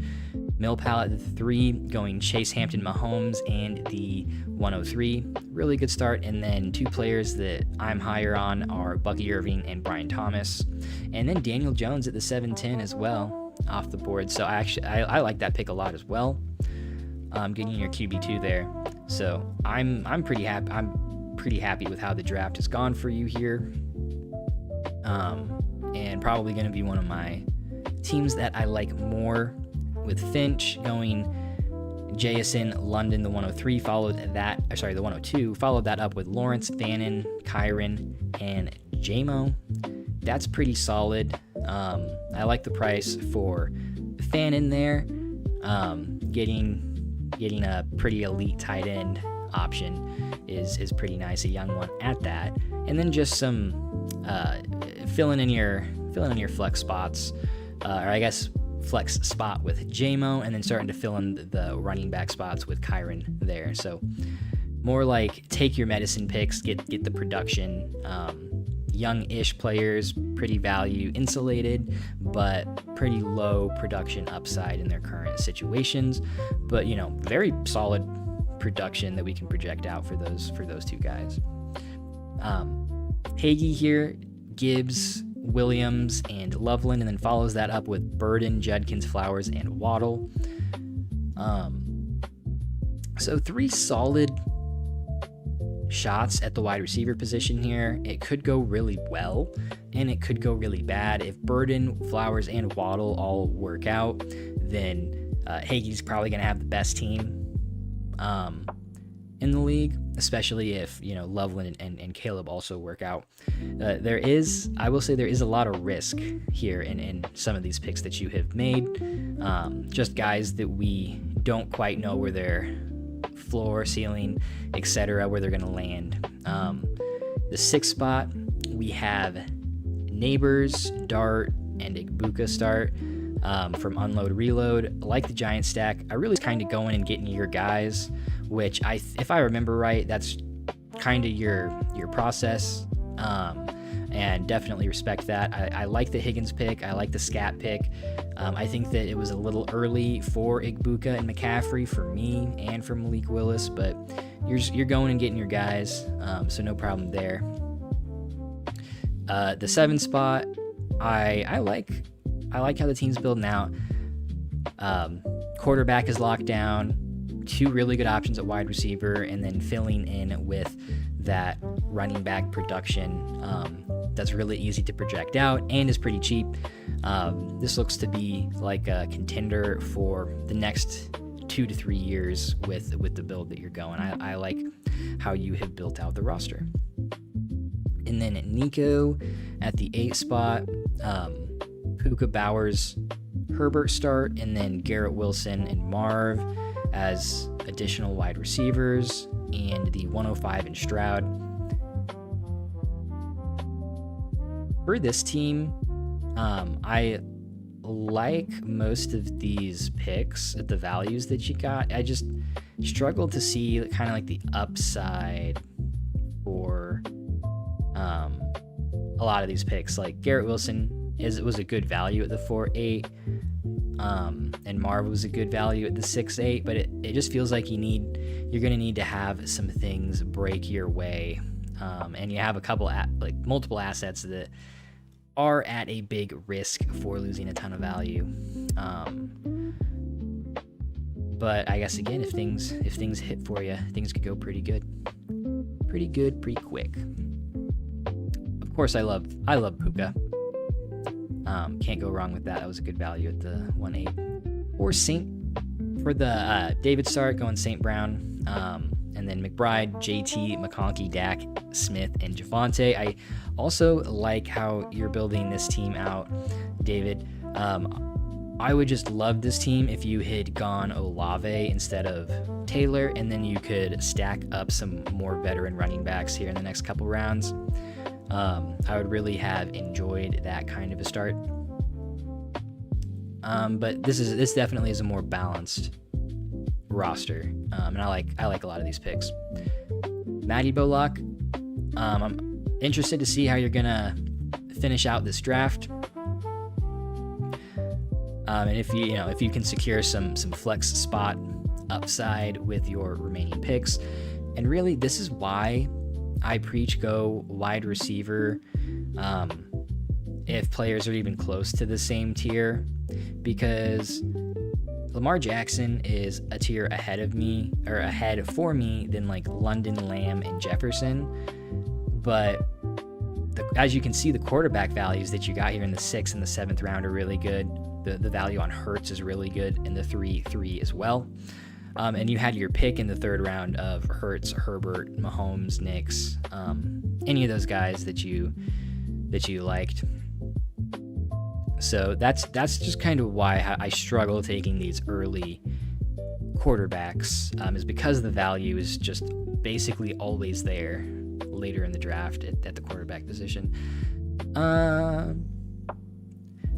Millpal at the 3, going Chase Hampton Mahomes and the 103. Really good start. And then 2 players that I'm higher on are Bucky Irving and Brian Thomas. And then Daniel Jones at the 7-10 as well off the board. So I like that pick a lot as well. Getting your QB2 there. So I'm pretty happy. I'm pretty happy with how the draft has gone for you here. And probably going to be one of my teams that I like more, with Finch going Jason London, the 103, the 102, followed that up with Lawrence, Fannin, Kyron, and JMO. That's pretty solid. I like the price for Fannin there. Getting a pretty elite tight end option is pretty nice, a young one at that. And then just some filling in your flex spots, or I guess flex spot with JMO, and then starting to fill in the running back spots with Kyron there. So more like take your medicine picks, get the production. Young-ish players, pretty value insulated, but pretty low production upside in their current situations. But very solid production that we can project out for those 2 guys. Hagee here, Gibbs, Williams, and Loveland, and then follows that up with Burden, Judkins, Flowers, and Waddle. So 3 solid shots at the wide receiver position here. It could go really well, and it could go really bad. If Burden, Flowers, and Waddle all work out, then Hagee's probably going to have the best team in the league, especially if Loveland and Caleb also work out. I will say there is a lot of risk here in some of these picks that you have made. Just guys that we don't quite know where their floor, ceiling, etc., where they're going to land. The 6th spot, we have Neighbors, Dart, and Igbuka start from Unload Reload. I like the Giant stack. I really kind of going and getting your guys, which if I remember right, that's kind of your process, and definitely respect that. I like the Higgins pick. I like the Scat pick. I think that it was a little early for Igbuka and McCaffrey for me and for Malik Willis, but you're going and getting your guys, so no problem there. The 7th spot, I like how the team's building out. Quarterback is locked down, 2 really good options at wide receiver, and then filling in with that running back production that's really easy to project out and is pretty cheap. This looks to be like a contender for the next 2 to 3 years with the build that you're going. I like how you have built out the roster. And then Nico at the 8th spot, Puka, Bowers, Herbert start, and then Garrett Wilson and Marv as additional wide receivers, and the 105 in Stroud. For this team, I like most of these picks at the values that you got. I just struggled to see kind of like the upside for a lot of these picks. Like Garrett Wilson was a good value at the 4.8, and Marv was a good value at the 6.8, but it just feels like you're going to need to have some things break your way, and you have a couple multiple assets that are at a big risk for losing a ton of value. But I guess again, if things hit for you, things could go pretty good, pretty quick. Of course, I love Puka. Can't go wrong with that. That was a good value at the 1.8. For the David start, going St. Brown, and then McBride, JT, McConkey, Dak, Smith, and Javonte. I also like how you're building this team out, David. I would just love this team if you had gone Olave instead of Taylor, and then you could stack up some more veteran running backs here in the next couple rounds. I would really have enjoyed that kind of a start. But this definitely is a more balanced roster, and I like a lot of these picks. Matty Bolock, I'm interested to see how you're gonna finish out this draft, and if you can secure some flex spot upside with your remaining picks. And really, this is why I preach go wide receiver if players are even close to the same tier, because Lamar Jackson is a tier ahead for me than like London, Lamb, and Jefferson. But as you can see, the quarterback values that you got here in the 6th and the 7th round are really good. The value on Hurts is really good, and the 3 as well. And you had your pick in the 3rd round of Hurts, Herbert, Mahomes, Nicks, any of those guys that you liked. So that's just kind of why I struggle taking these early quarterbacks, is because the value is just basically always there later in the draft at the quarterback position.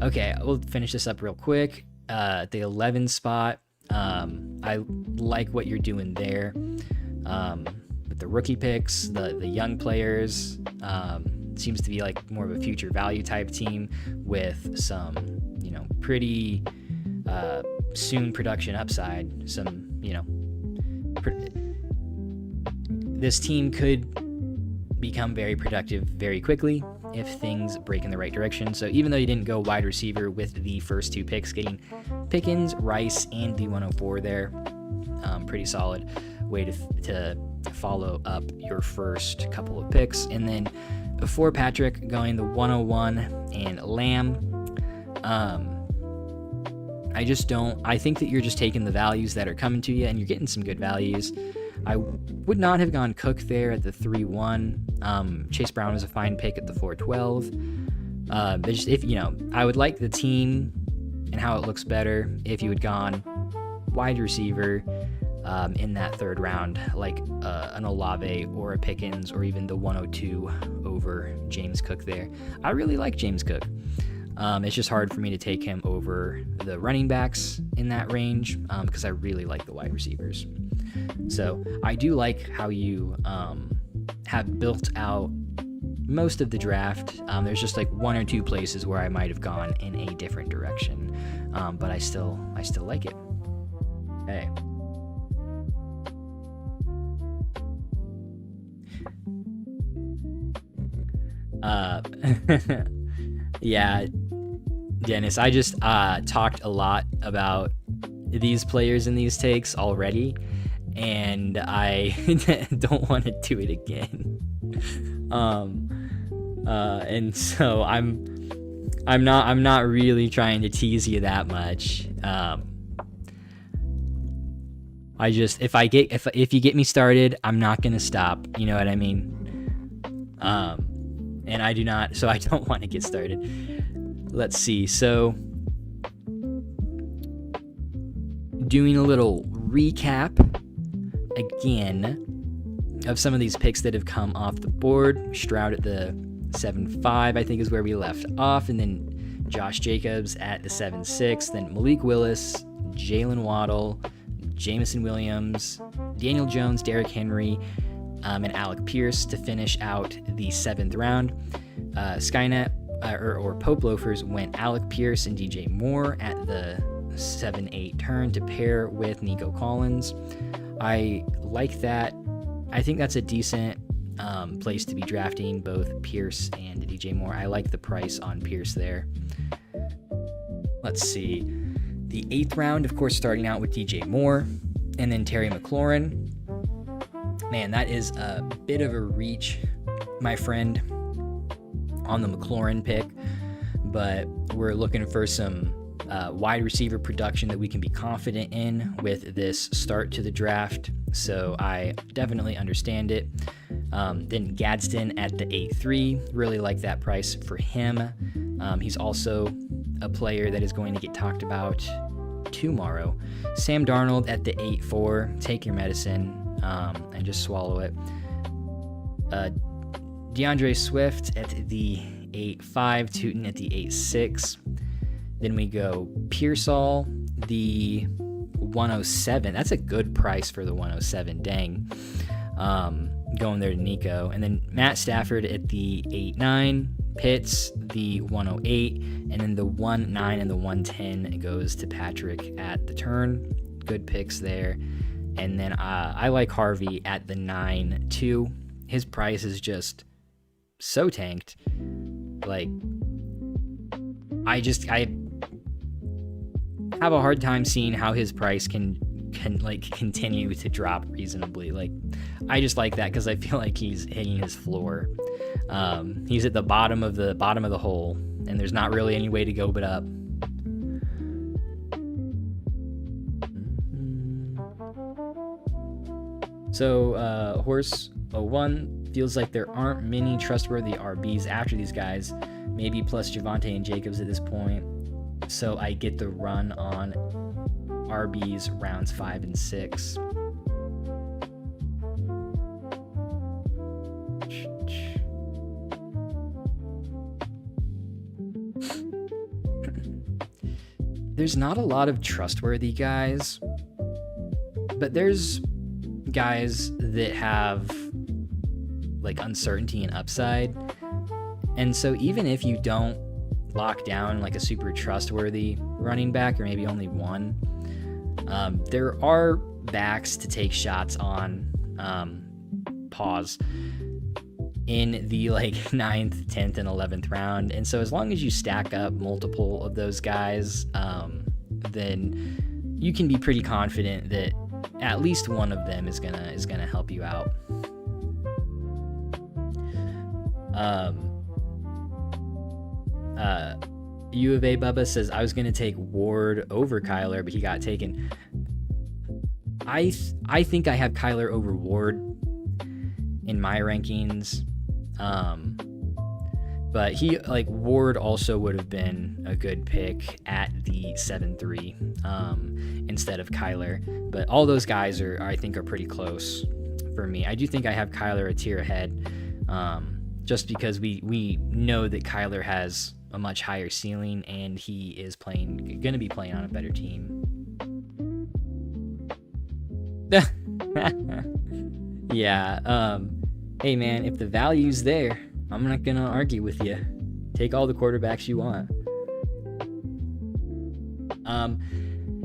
Okay, we'll finish this up real quick. The 11 spot, I like what you're doing there with the rookie picks, the young players. Seems to be like more of a future value type team with some, pretty soon production upside. This team could become very productive very quickly if things break in the right direction. So even though you didn't go wide receiver with the first 2 picks, getting Pickens, Rice, and the 104 there, pretty solid way to follow up your first couple of picks. And then before Patrick going the 101 and Lamb, I think that you're just taking the values that are coming to you, and you're getting some good values. I would not have gone Cook there at the 3-1. Chase Brown was a fine pick at the 4-12. But just I would like the team and how it looks better if you had gone wide receiver in that 3rd round, like an Olave or a Pickens, or even the 102 over James Cook there. I really like James Cook. It's just hard for me to take him over the running backs in that range because I really like the wide receivers. So I do like how you have built out most of the draft. There's just like 1 or 2 places where I might have gone in a different direction, but I still like it. Okay. Yeah, Dennis, I just talked a lot about these players in these takes already, and I don't want to do it again. And so I'm not really trying to tease you that much. If you get me started, I'm not gonna stop. You know what I mean? And I do not, so I don't want to get started. Let's see. So, doing a little recap again of some of these picks that have come off the board. Stroud at the 7-5, I think, is where we left off, and then Josh Jacobs at the 7-6, then Malik Willis, Jalen Waddle, Jameson Williams, Daniel Jones, Derrick Henry, and Alec Pierce to finish out the 7th round. Skynet or Pope Loafers went Alec Pierce and DJ Moore at the 7-8 turn to pair with Nico Collins. I like that. I think that's a decent place to be drafting both Pierce and DJ Moore. I like the price on Pierce there. Let's see. The 8th round, of course, starting out with DJ Moore and then Terry McLaurin. Man, that is a bit of a reach, my friend, on the McLaurin pick, but we're looking for some wide receiver production that we can be confident in with this start to the draft, so I definitely understand it. Then Gadsden at the 8-3, really like that price for him. He's also a player that is going to get talked about tomorrow. Sam Darnold at the 8-4, take your medicine and just swallow it. DeAndre Swift at the 8.5, Tootin at the 8.6. Then we go Pearsall, the 107. That's a good price for the 107. Dang. Going there to Nico. And then Matt Stafford at the 8.9. Pitts, the 108. And then the 1.9 and the 110 goes to Patrick at the turn. Good picks there. And then I like Harvey at the 9.2. His price is just so tanked. Like, I have a hard time seeing how his price can like continue to drop reasonably. Like, I just like that because I feel like he's hitting his floor. He's at the bottom of the hole, and there's not really any way to go but up. So Horse 01 feels like there aren't many trustworthy RBs after these guys, maybe plus Javonte and Jacobs at this point. So I get the run on RBs rounds 5 and 6. There's not a lot of trustworthy guys, but there's guys that have like uncertainty and upside. And so even if you don't lock down like a super trustworthy running back, or maybe only one, there are backs to take shots on pause in the like 9th, 10th, and 11th round. And so as long as you stack up multiple of those guys, then you can be pretty confident that at least one of them is gonna help you out. U of A Bubba says, I was gonna take Ward over Kyler, but he got taken. I think I have Kyler over Ward in my rankings. But Ward also would have been a good pick at the 7-3 instead of Kyler. But all those guys I think are pretty close for me. I do think I have Kyler a tier ahead, just because we know that Kyler has a much higher ceiling and he is going to be playing on a better team. Yeah. Hey man, if the value's there, I'm not gonna argue with you. Take all the quarterbacks you want.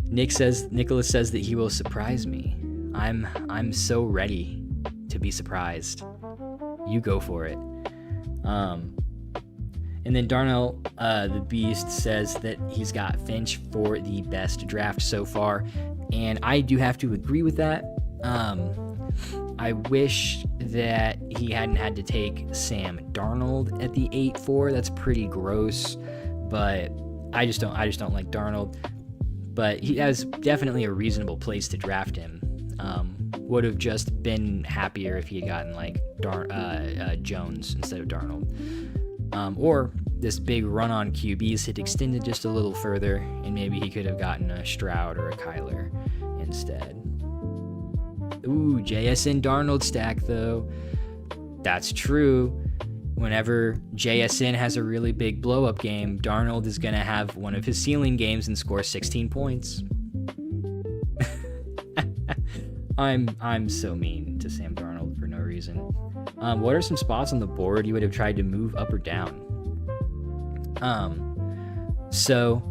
Nicholas says that he will surprise me. I'm so ready to be surprised. You go for it. And then Darnell, the Beast, says that he's got Finch for the best draft so far, and I do have to agree with that. I wish that he hadn't had to take Sam Darnold at the 8-4. That's pretty gross, but I just don't like Darnold. But he has definitely a reasonable place to draft him. Would have just been happier if he had gotten like Jones instead of Darnold. Or this big run on QBs had extended just a little further, and maybe he could have gotten a Stroud or a Kyler instead. Ooh, JSN Darnold stack though. That's true. Whenever JSN has a really big blow-up game, Darnold is going to have one of his ceiling games and score 16 points. I'm so mean to Sam Darnold for no reason. What are some spots on the board you would have tried to move up or down? So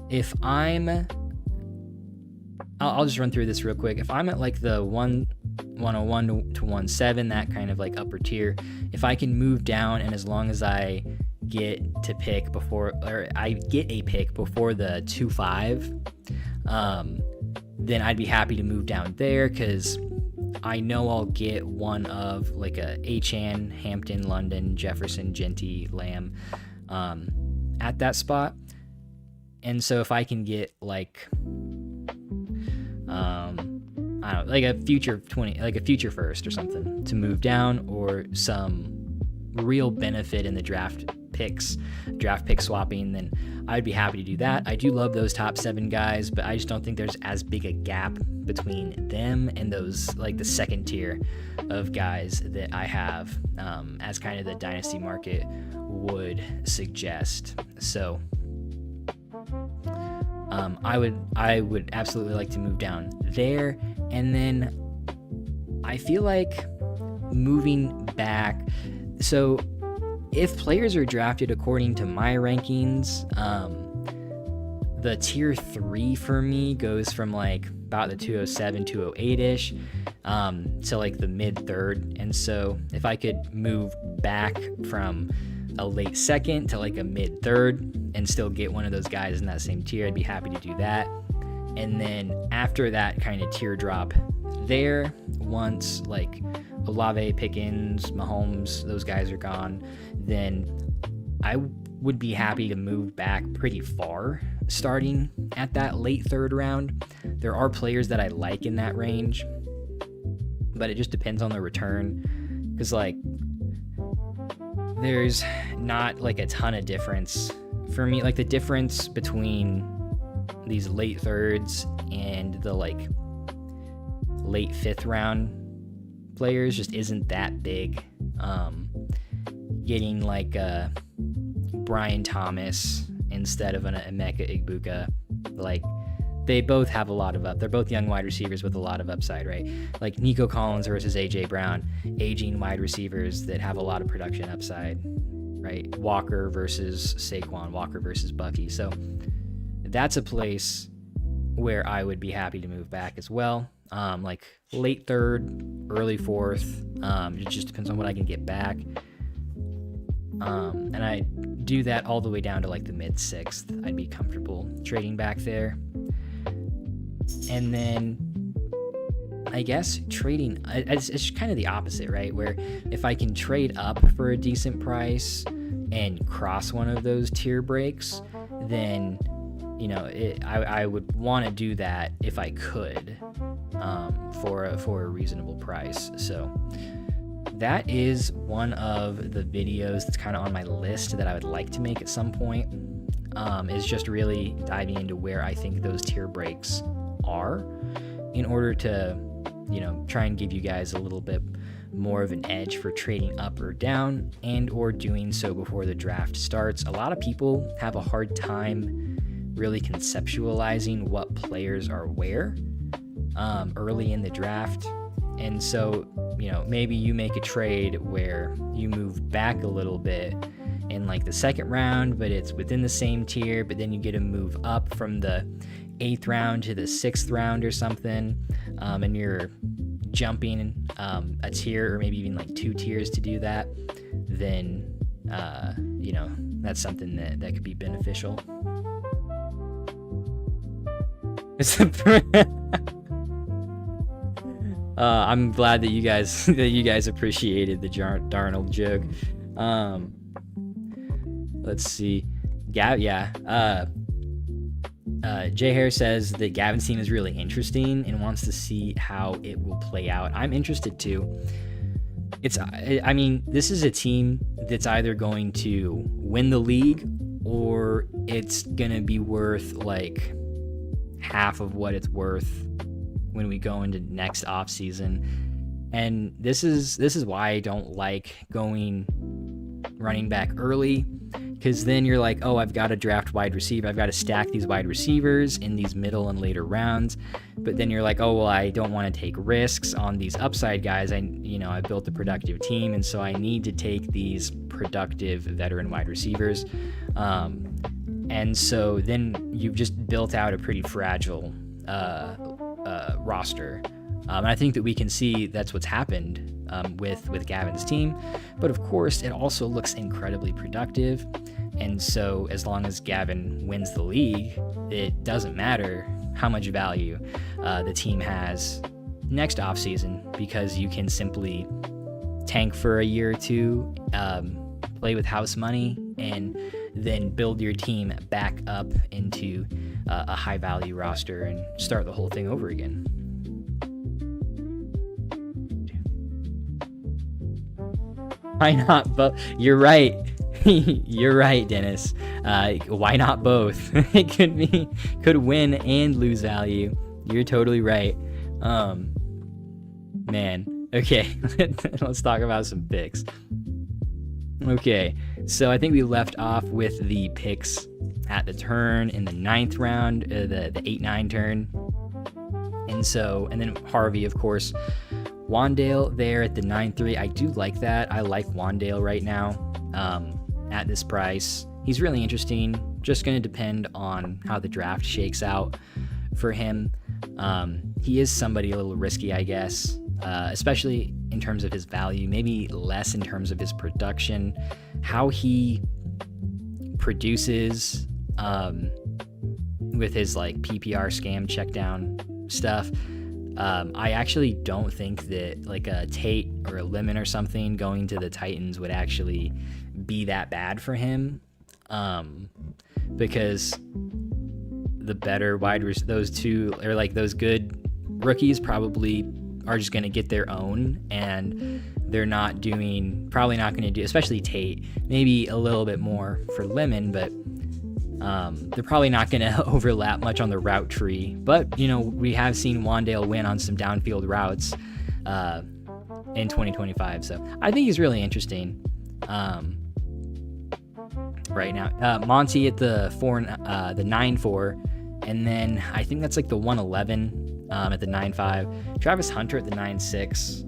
if I'll just run through this real quick. If I'm at like the 101 to 107, that kind of like upper tier, if I can move down, and as long as I get a pick before the 2.5, then I'd be happy to move down there, because I know I'll get one of like a Achane, Hampton, London, Jefferson, Genty, Lamb at that spot. And so if I can get like I don't know, like a future first or something to move down, or some real benefit in the draft picks, draft pick swapping, then I'd be happy to do that. I do love those top 7 guys, but I just don't think there's as big a gap between them and those, like, the second tier of guys that I have, as kind of the dynasty market would suggest. So I would absolutely like to move down there. And then I feel like moving back, so if players are drafted according to my rankings, the tier 3 for me goes from like about the 207, 208-ish to like the mid-third. And so if I could move back from a late second to like a mid-third and still get one of those guys in that same tier, I'd be happy to do that. And then after that kind of tier drop there, once like Olave, Pickens, Mahomes, those guys are gone, then I would be happy to move back pretty far starting at that late 3rd round. There are players that I like in that range, but it just depends on the return, because like there's not like a ton of difference for me. Like the difference between these late 3rds and the like late 5th round players just isn't that big. Getting like Brian Thomas instead of an Emeka Egbuka, like they both have a lot of they're both young wide receivers with a lot of upside, right? Like Nico Collins versus AJ Brown, aging wide receivers that have a lot of production upside, right? Walker versus Saquon, Walker versus Bucky. So that's a place where I would be happy to move back as well. Like late 3rd, early 4th. It just depends on what I can get back. And I do that all the way down to like the mid 6th. I'd be comfortable trading back there. And then I guess trading, it's kind of the opposite, right? Where if I can trade up for a decent price and cross one of those tier breaks, then I would want to do that if I could, for a reasonable price. So that is one of the videos that's kind of on my list that I would like to make at some point, is just really diving into where I think those tier breaks are in order to, try and give you guys a little bit more of an edge for trading up or down, and or doing so before the draft starts. A lot of people have a hard time really conceptualizing what players are where early in the draft. And so, maybe you make a trade where you move back a little bit in like the 2nd round, but it's within the same tier, but then you get a move up from the 8th round to the 6th round or something, and you're jumping a tier or maybe even like 2 tiers to do that, then that's something that could be beneficial. I'm glad that you guys appreciated the Darnold joke. Let's see. Jay Hare says that Gavin's team is really interesting and wants to see how it will play out. I'm interested too. This is a team that's either going to win the league or it's gonna be worth like half of what it's worth when we go into next off season. And this is why I don't like going running back early, because then you're like, oh, I've got to draft wide receiver, I've got to stack these wide receivers in these middle and later rounds. But then you're like, oh, well, I don't want to take risks on these upside guys. I built a productive team, and so I need to take these productive veteran wide receivers. And so then you've just built out a pretty fragile roster. And I think that we can see that's what's happened with Gavin's team. But of course, it also looks incredibly productive. And so as long as Gavin wins the league, it doesn't matter how much value the team has next offseason, because you can simply tank for a year or two, play with house money, and then build your team back up into a high value roster and start the whole thing over again. Why not? But you're right. You're right, Dennis. Why not both? It could win and lose value. You're totally right. Man. Okay, let's talk about some picks. Okay, so I think we left off with the picks at the turn in the 9th round, the 8-9 turn. And then Harvey, of course. Wandale there at the 9-3. I do like that. I like Wandale right now at this price. He's really interesting. Just going to depend on how the draft shakes out for him. He is somebody a little risky, I guess, especially in terms of his value, maybe less in terms of his production, how he produces with his like PPR scam check down stuff. I actually don't think that like a Tate or a Lemon or something going to the Titans would actually be that bad for him, because the better those two, or like those good rookies, probably are just going to get their own, and they're probably not going to do, especially Tate, maybe a little bit more for Lemon, but they're probably not going to overlap much on the route tree. But, we have seen Wandale win on some downfield routes in 2025. So I think he's really interesting right now. Monty at the 9-4. And then I think that's like the 111 at the 9-5. Travis Hunter at the 9-6.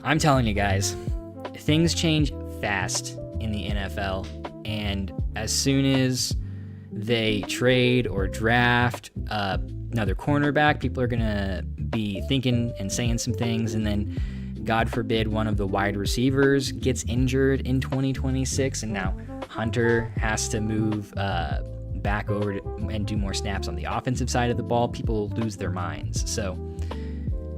I'm telling you guys, things change fast in the NFL. And as soon as they trade or draft another cornerback, people are going to be thinking and saying some things. And then, God forbid, one of the wide receivers gets injured in 2026. And now Hunter has to move back over and do more snaps on the offensive side of the ball. People lose their minds. So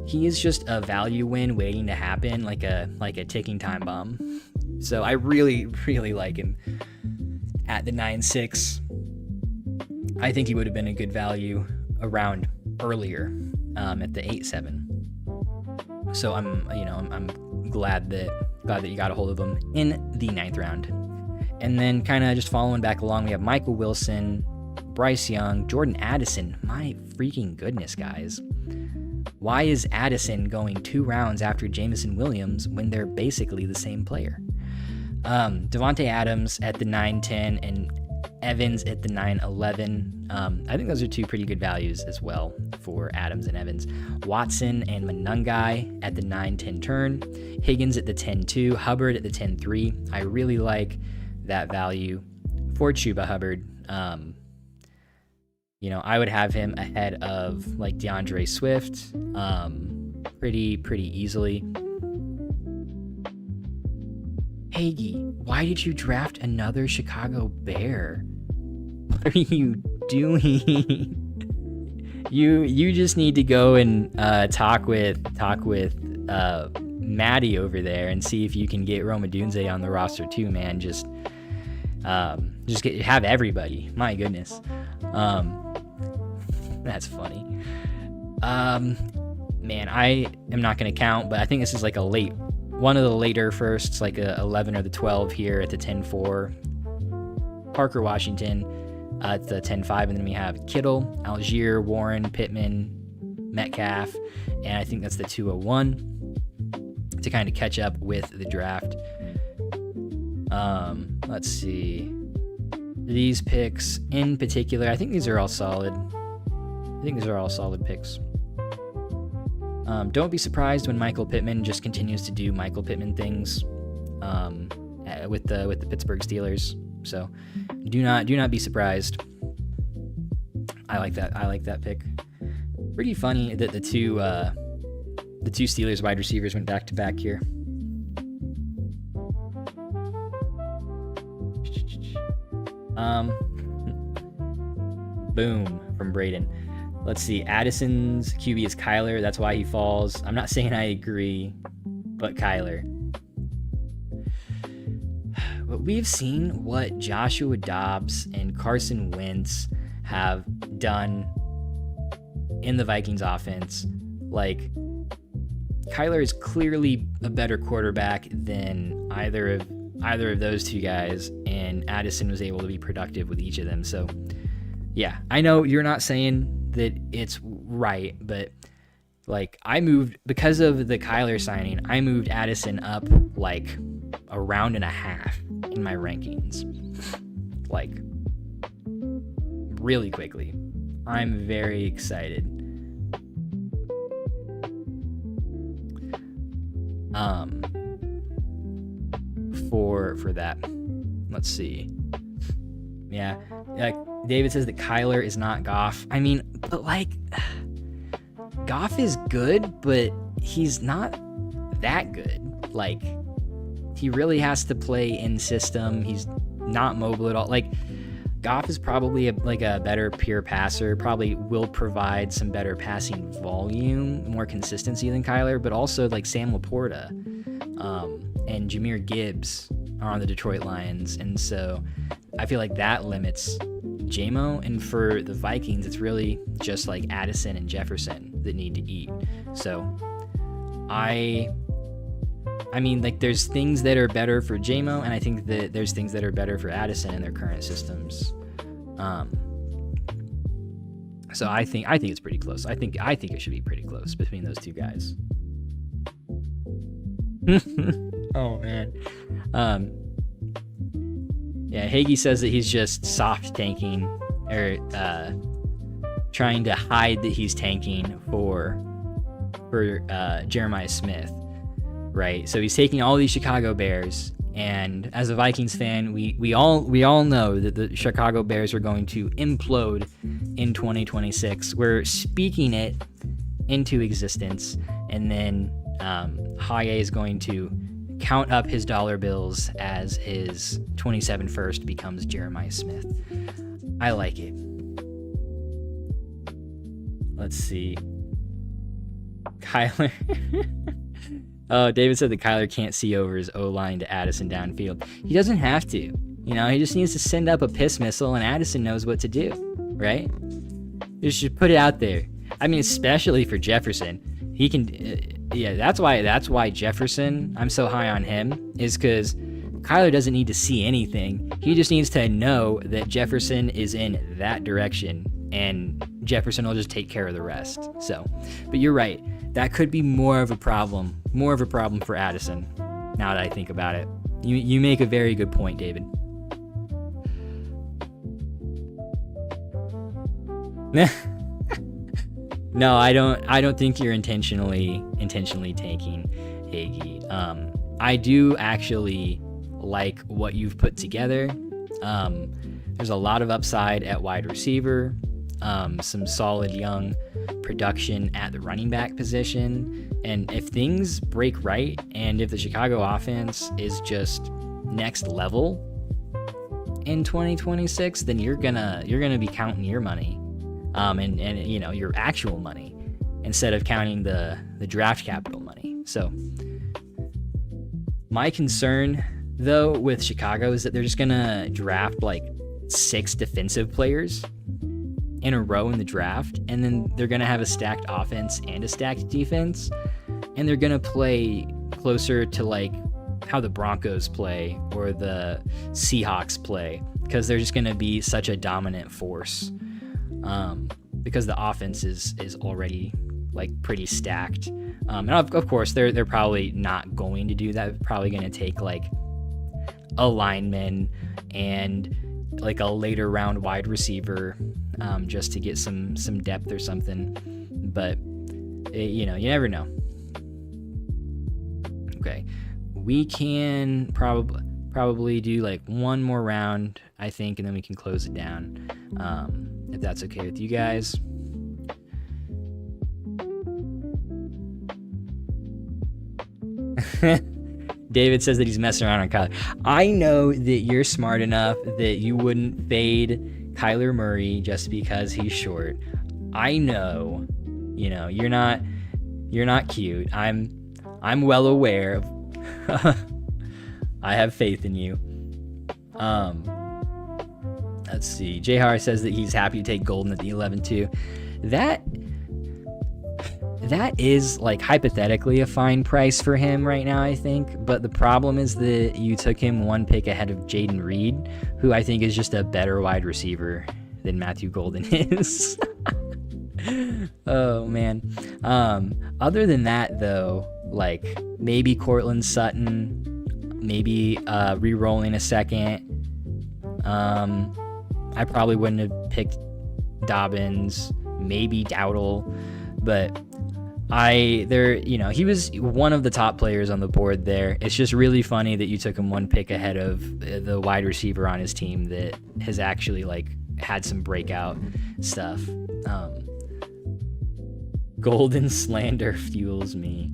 he is just a value win waiting to happen, like a ticking time bomb. So I really, really like him at the 9-6. I think he would have been a good value around earlier at the 8-7. So I'm glad that you got a hold of him in the 9th round. And then kind of just following back along, we have Michael Wilson, Bryce Young, Jordan Addison. My freaking goodness, guys. Why is Addison going 2 rounds after Jameson Williams when they're basically the same player? Devontae Adams at the 9-10 and Evans at the 9-11. I think those are 2 pretty good values as well for Adams and Evans. Watson and Monungai at the 9-10 turn. Higgins at the 10-2. Hubbard at the 10-3. I really like that value for Chuba Hubbard. I would have him ahead of like DeAndre Swift pretty easily. Hagee, why did you draft another Chicago Bear? What are you doing? You just need to go and talk with Maddie over there and see if you can get Roma Dunze on the roster too, man. Just have everybody. My goodness. That's funny. Man, I am not going to count, but I think this is like one of the later firsts, like a 11 or the 12 here at the 10-4. Parker Washington at the 10-5, and then we have Kittle, Algier, Warren, Pittman, Metcalf, and I think that's the 201 to kind of catch up with the draft. Let's see. These picks in particular, I think these are all solid. Picks. Don't be surprised when Michael Pittman just continues to do Michael Pittman things with the Pittsburgh Steelers. So do not be surprised. I like that pick. Pretty funny that the two Steelers wide receivers went back to back here. Boom from Braden. Let's see. Addison's QB is Kyler. That's why he falls. I'm not saying I agree, but Kyler. But we've seen what Joshua Dobbs and Carson Wentz have done in the Vikings offense. Like, Kyler is clearly a better quarterback than either of either of those two guys, and Addison was able to be productive with each of them. So, yeah, I know you're not saying that it's right, but like I moved, because of the Kyler signing, I moved Addison up like a round and a half in my rankings, like really quickly. I'm very excited. For that. Let's see. Yeah. David says that Kyler is not Goff. I mean, but like, Goff is good, but he's not that good. Like, he really has to play in system. He's not mobile at all. Like, Goff is probably a better pure passer, probably will provide some better passing volume, more consistency than Kyler, but also like Sam Laporta and Jahmyr Gibbs are on the Detroit Lions, and so I feel like that limits JMO. And for the Vikings, it's really just like Addison and Jefferson that need to eat. So I mean, like, there's things that are better for JMO, and I think that there's things that are better for Addison in their current systems. So I think it's pretty close. I think it should be pretty close between those two guys. Oh man. Yeah, Hagee says that he's just soft tanking, or trying to hide that he's tanking for Jeremiah Smith, right? So he's taking all these Chicago Bears, and as a Vikings fan, we all know that the Chicago Bears are going to implode in 2026. We're speaking it into existence, and then Haye is going to count up his dollar bills as his 27 first becomes Jeremiah Smith. I like it. Let's see. Kyler. Oh, David said that Kyler can't see over his O-line to Addison downfield. He doesn't have to. You know, he just needs to send up a piss missile, and Addison knows what to do, right? You should put it out there. I mean, especially for Jefferson. He can... yeah, that's why Jefferson, I'm so high on him, is because Kyler doesn't need to see anything. He just needs to know that Jefferson is in that direction, and Jefferson will just take care of the rest. So, but you're right. That could be more of a problem for Addison, now that I think about it. You make a very good point, David. No, I don't think you're intentionally tanking Hagee. I do actually like what you've put together. There's a lot of upside at wide receiver, some solid young production at the running back position, and if things break right, and if the Chicago offense is just next level in 2026, then you're gonna be counting your money. And you know, your actual money, instead of counting the draft capital money. So my concern, though, with Chicago is that they're just gonna draft like 6 defensive players in a row in the draft, and then they're gonna have a stacked offense and a stacked defense, and they're gonna play closer to like how the Broncos play or the Seahawks play, because they're just gonna be such a dominant force. Because the offense is already like pretty stacked, and of course they're probably not going to do that. They're probably going to take like a lineman and like a later round wide receiver, just to get some depth or something. But you never know. Okay, we can probably do like one more round, I think, and then we can close it down. If that's okay with you guys. David says that he's messing around on Kyler. I know that you're smart enough that you wouldn't fade Kyler Murray just because he's short. I know, you're not cute. I'm well aware of I have faith in you. Let's see. Jahar says that he's happy to take Golden at the 11-2. that is like hypothetically a fine price for him right now, I think. But the problem is that you took him one pick ahead of Jaden Reed, who I think is just a better wide receiver than Matthew Golden is. Oh man. Other than that though, like maybe Cortland Sutton, maybe re-rolling a second. I probably wouldn't have picked Dobbins, maybe Dowdle, but he was one of the top players on the board there. It's just really funny that you took him one pick ahead of the wide receiver on his team that has actually like had some breakout stuff. Golden slander fuels me.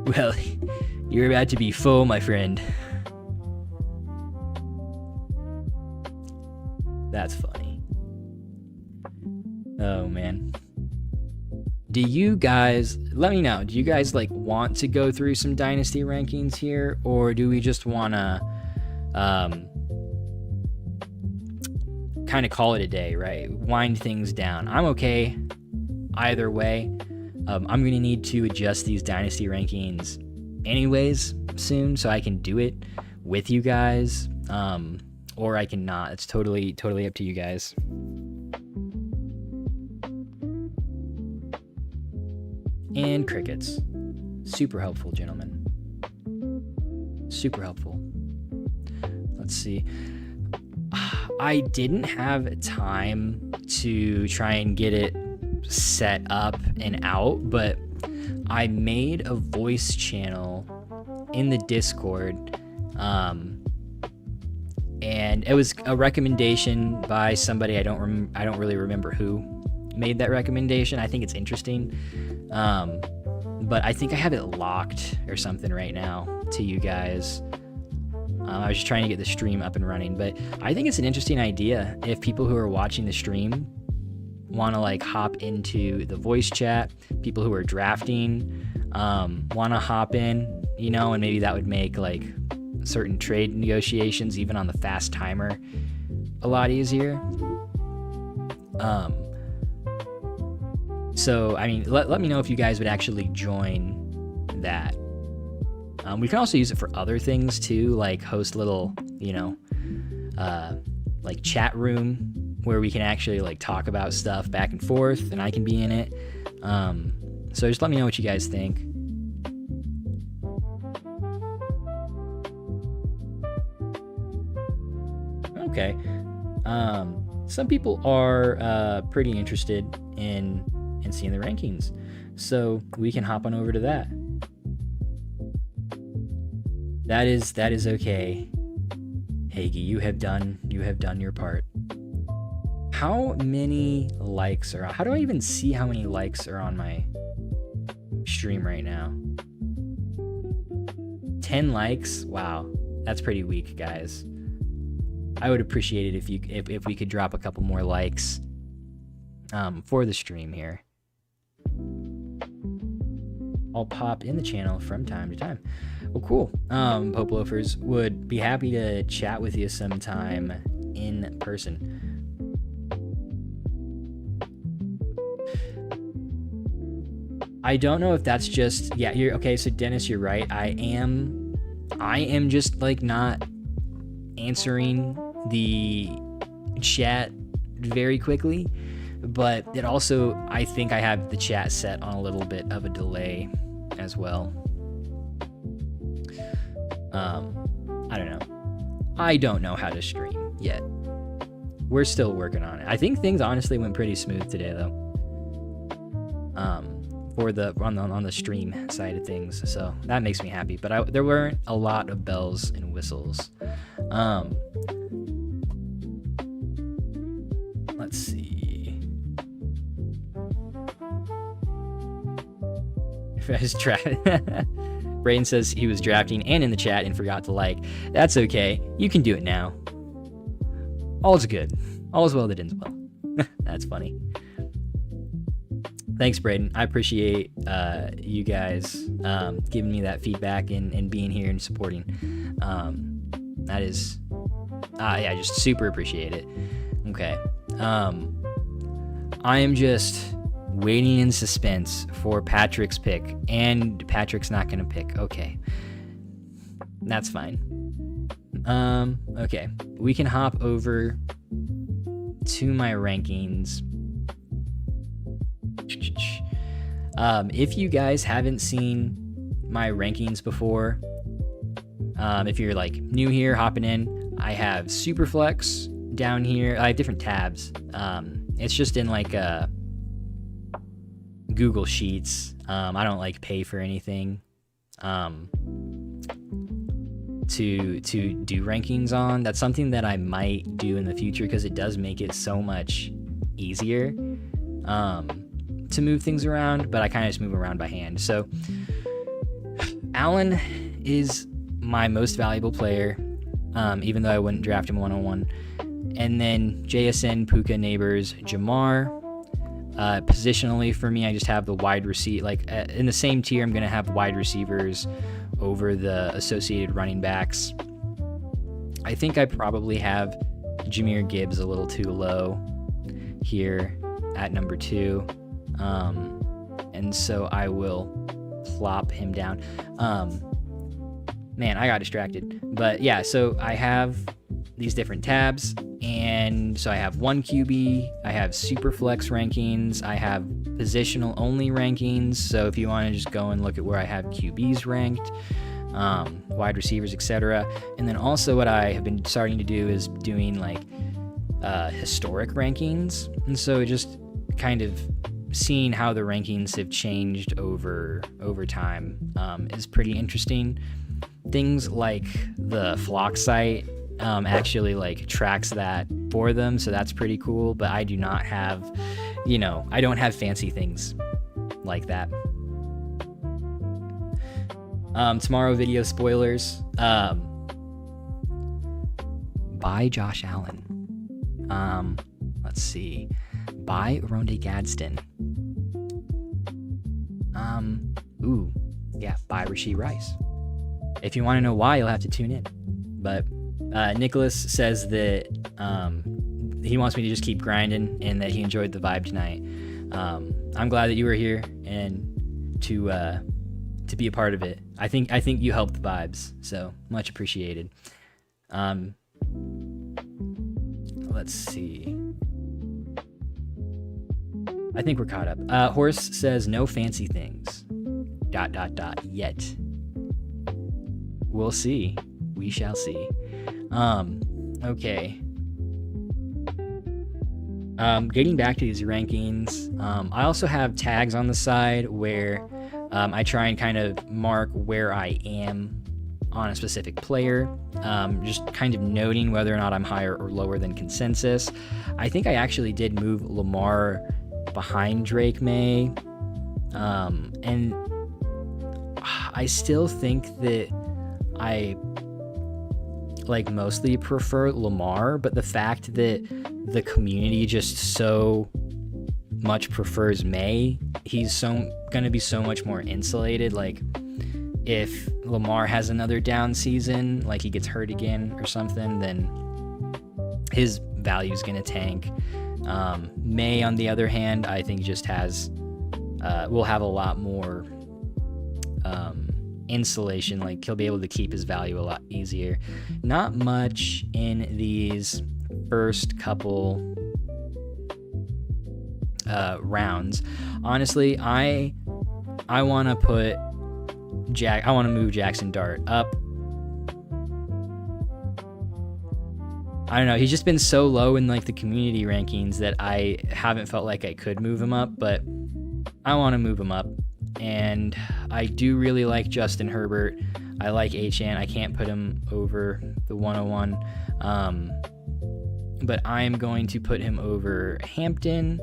Well, you're about to be full, my friend. That's funny. Oh man. Do you guys, let me know, do you guys like want to go through some Dynasty rankings here, or do we just want to kind of call it a day, right? Wind things down. I'm okay either way. I'm going to need to adjust these Dynasty rankings anyways soon, so I can do it with you guys, or I can not. It's totally up to you guys. And crickets. Super helpful, gentlemen. Super helpful. Let's see. I didn't have time to try and get it set up and out, but I made a voice channel in the Discord, and it was a recommendation by somebody. I don't really remember who made that recommendation. I think it's interesting, but I think I have it locked or something right now to you guys. I was just trying to get the stream up and running, but I think it's an interesting idea if people who are watching the stream want to like hop into the voice chat, people who are drafting want to hop in, and maybe that would make like certain trade negotiations even on the fast timer a lot easier. So I mean, let me know if you guys would actually join that. We can also use it for other things too, like host little, like chat room where we can actually like talk about stuff back and forth, and I can be in it. So just let me know what you guys think. Okay. Some people are pretty interested in seeing the rankings, so we can hop on over to that. That is okay. Hagee, you have done your part. How many likes are on? How do I even see how many likes are on my stream right now? 10 likes? Wow, that's pretty weak, guys. I would appreciate it if we could drop a couple more likes for the stream here. I'll pop in the channel from time to time. Well, cool. Pope Loafers, would be happy to chat with you sometime in person. I don't know if that's just, yeah, you're okay. So Dennis, you're right. I am just like not answering the chat very quickly, but it also, I think I have the chat set on a little bit of a delay as well. I don't know how to stream yet. We're still working on it. I think things honestly went pretty smooth today though. For the on the stream side of things, so that makes me happy. But there weren't a lot of bells and whistles. Let's see. Brayden says he was drafting and in the chat and forgot to like. That's okay. You can do it now. All's good. All's well that ends well. That's funny. Thanks, Brayden. I appreciate you guys giving me that feedback and being here and supporting. That is, I just super appreciate it. Okay. I am just waiting in suspense for Patrick's pick, and Patrick's not going to pick. Okay. That's fine. Okay. We can hop over to my rankings. If you guys haven't seen my rankings before, if you're like new here, hopping in, I have Superflex down here. I have different tabs. It's just in like Google Sheets. I don't like pay for anything to do rankings on. That's something that I might do in the future because it does make it so much easier to move things around, but I kind of just move around by hand. So Allen is my most valuable player, even though I wouldn't draft him 101. And then JSN, Puka, Neighbors, Jamar. Positionally for me, I just have the wide receiver. Like in the same tier, I'm going to have wide receivers over the associated running backs. I think I probably have Jahmyr Gibbs a little too low here at number 2. And so I will plop him down. Man, I got distracted. But yeah, so I have these different tabs, and so I have 1 QB, I have Superflex rankings, I have positional only rankings. So if you want to just go and look at where I have QBs ranked, wide receivers, etc. And then also what I have been starting to do is doing like historic rankings. And so just kind of seeing how the rankings have changed over time is pretty interesting. Things like the Flock site actually like tracks that for them, so that's pretty cool. But I do not have, I don't have fancy things like that. Tomorrow video spoilers. By Josh Allen. Let's see. By Ronde Gadsden. By Rashee Rice. If you want to know why, you'll have to tune in. But Nicholas says that he wants me to just keep grinding and that he enjoyed the vibe tonight. I'm glad that you were here and to be a part of it. I think you helped the vibes, so much appreciated. Let's see. I think we're caught up. Horse says no fancy things. ... Yet. We'll see. We shall see. Okay. Getting back to these rankings, I also have tags on the side where I try and kind of mark where I am on a specific player, just kind of noting whether or not I'm higher or lower than consensus. I think I actually did move Lamar behind Drake May, and I still think that I mostly prefer Lamar, but the fact that the community just so much prefers May, he's gonna be so much more insulated. Like if Lamar has another down season, like he gets hurt again or something, then his value is gonna tank. May, on the other hand, I think just will have a lot more insulation. Like he'll be able to keep his value a lot easier. Not much in these first couple rounds. Honestly, I want to move Jackson Dart up. I don't know. He's just been so low in like the community rankings that I haven't felt like I could move him up, but I want to move him up. And I do really like Justin Herbert. I like Achane. I can't put him over the 101. But I am going to put him over Hampton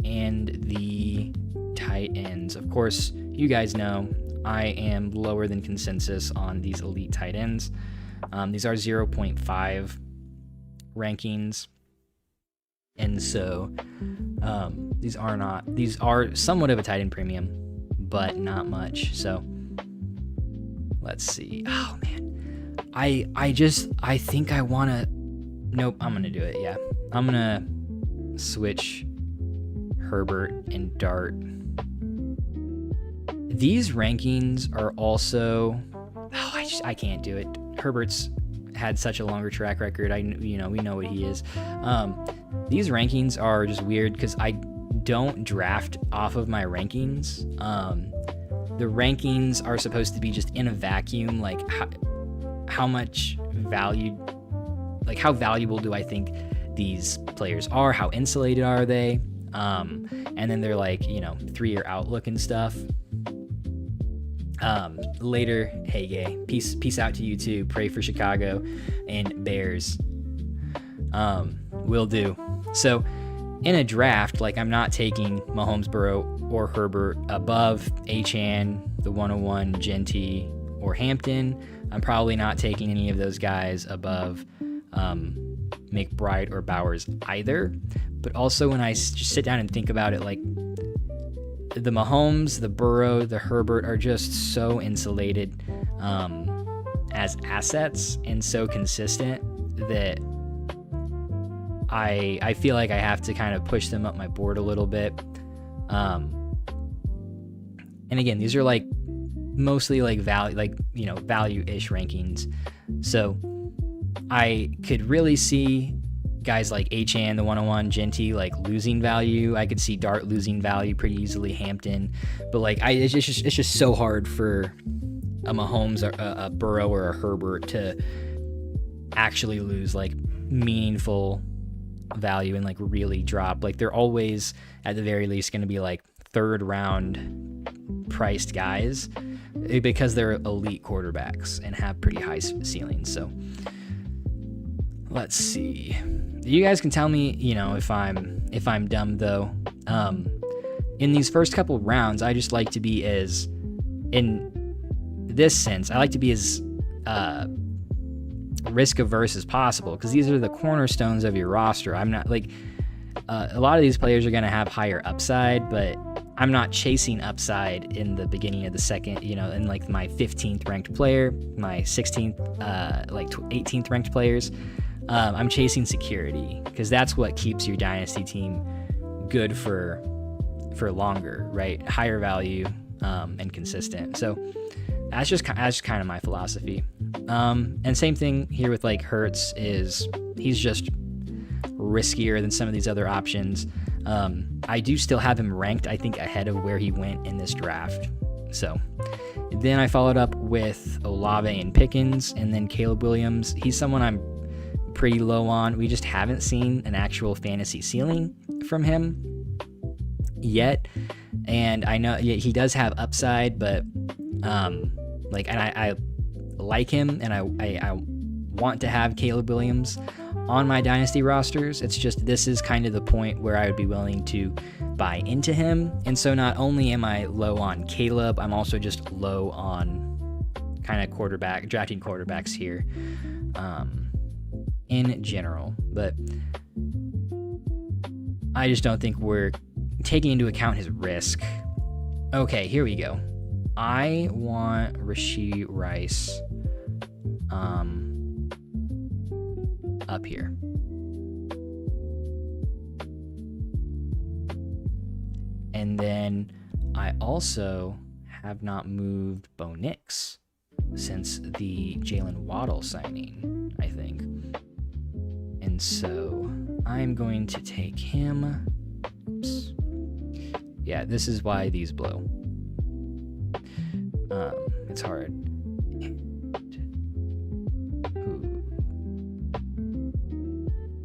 and the tight ends. Of course, you guys know I am lower than consensus on these elite tight ends. These are 0.5 rankings. And so these are somewhat of a tight end premium, but not much. So let's see. Oh man. I think I want to, nope, I'm going to do it. Yeah. I'm going to switch Herbert and Dart. These rankings are also, I can't do it. Herbert's had such a longer track record. We know what he is. These rankings are just weird because I don't draft off of my rankings. The rankings are supposed to be just in a vacuum, like how much value, like how valuable do I think these players are? How insulated are they? And then they're like, 3-year outlook and stuff. Later, hey gay, peace out to you too. Pray for Chicago and Bears. Will do. So in a draft, like I'm not taking Mahomes, Burrow, or Herbert above Achane, the 101, Genty, or Hampton. I'm probably not taking any of those guys above McBride or Bowers either. But also when I just sit down and think about it, like the Mahomes, the Burrow, the Herbert are just so insulated as assets and so consistent that I feel like I have to kind of push them up my board a little bit. And again, these are like mostly like value-ish rankings. So I could really see guys like Achane, the 101, Genty, like losing value. I could see Dart losing value pretty easily, Hampton. But like it's just so hard for a Mahomes or a Burrow or a Herbert to actually lose like meaningful value and like really drop. Like they're always at the very least going to be like 3rd round priced guys because they're elite quarterbacks and have pretty high ceilings. So let's see. You guys can tell me, if I'm dumb though. In these first couple rounds, I just like to be as, in this sense, I like to be as risk averse as possible because these are the cornerstones of your roster. I'm not like a lot of these players are going to have higher upside, but I'm not chasing upside in the beginning of the second, in like my 15th ranked player, my 16th, 18th ranked players. I'm chasing security because that's what keeps your dynasty team good for longer, right? Higher value and consistent. So that's just kind of my philosophy. And same thing here with like Hurts is he's just riskier than some of these other options. I do still have him ranked, I think, ahead of where he went in this draft. So then I followed up with Olave and Pickens, and then Caleb Williams. He's someone I'm pretty low on. We just haven't seen an actual fantasy ceiling from him yet. And I know he does have upside, but I like him, and I want to have Caleb Williams on my dynasty rosters. It's just this is kind of the point where I would be willing to buy into him. And so not only am I low on Caleb, I'm also just low on kind of drafting quarterbacks here in general. But I just don't think we're taking into account his risk. Okay, here we go. I want Rashee Rice up here. And then I also have not moved Bo Nix since the Jalen Waddle signing, I think. And so I'm going to take him. Oops. Yeah, this is why these blow. It's hard. Ooh.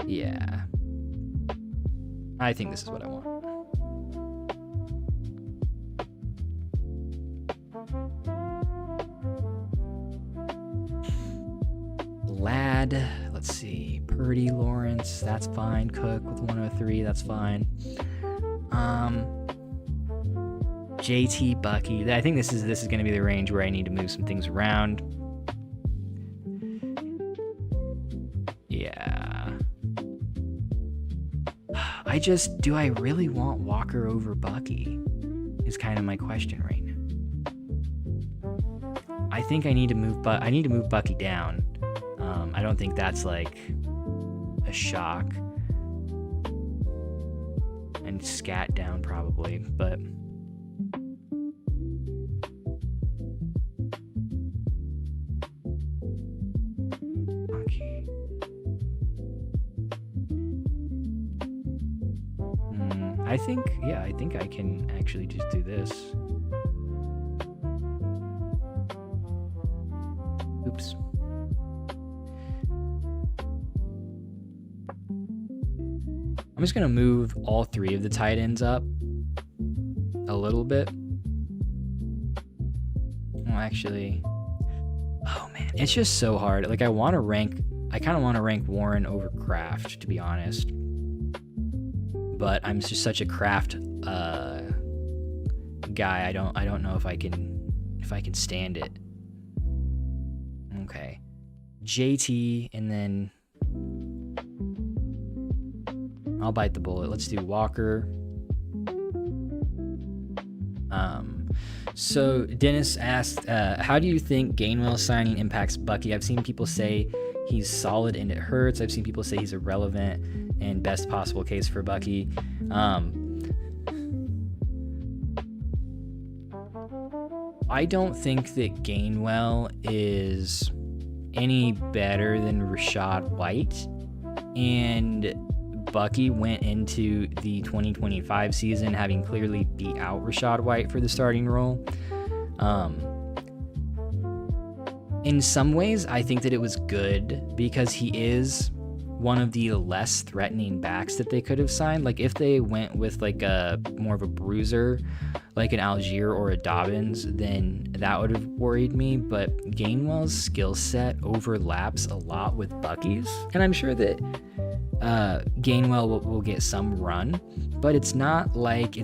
Yeah. I think this is what I want. Ladd, let's see. Purdy, Lawrence, that's fine. Cook with 103, that's fine. JT, Bucky. I think this is going to be the range where I need to move some things around. Yeah. Do I really want Walker over Bucky? Is kind of my question right now. I think I need to move Bucky down. I don't think that's like a shock. can scat down probably, but okay. I think I can actually just do this. Oops. I'm just going to move all three of the tight ends up a little bit. Well, actually, oh man, it's just so hard. Like I kind of want to rank Warren over Kraft, to be honest. But I'm just such a Kraft guy. I don't know if I can stand it. Okay. JT, and then I'll bite the bullet. Let's do Walker. So Dennis asked, how do you think Gainwell signing impacts Bucky? I've seen people say he's solid and it hurts. I've seen people say he's irrelevant and best possible case for Bucky. I don't think that Gainwell is any better than Rachaad White, and Bucky went into the 2025 season having clearly beat out Rachaad White for the starting role. In some ways, I think that it was good because he is one of the less threatening backs that they could have signed. Like if they went with like a more of a bruiser, like an Algier or a Dobbins, then that would have worried me. But Gainwell's skill set overlaps a lot with Bucky's, and I'm sure that Gainwell will get some run, but it's not like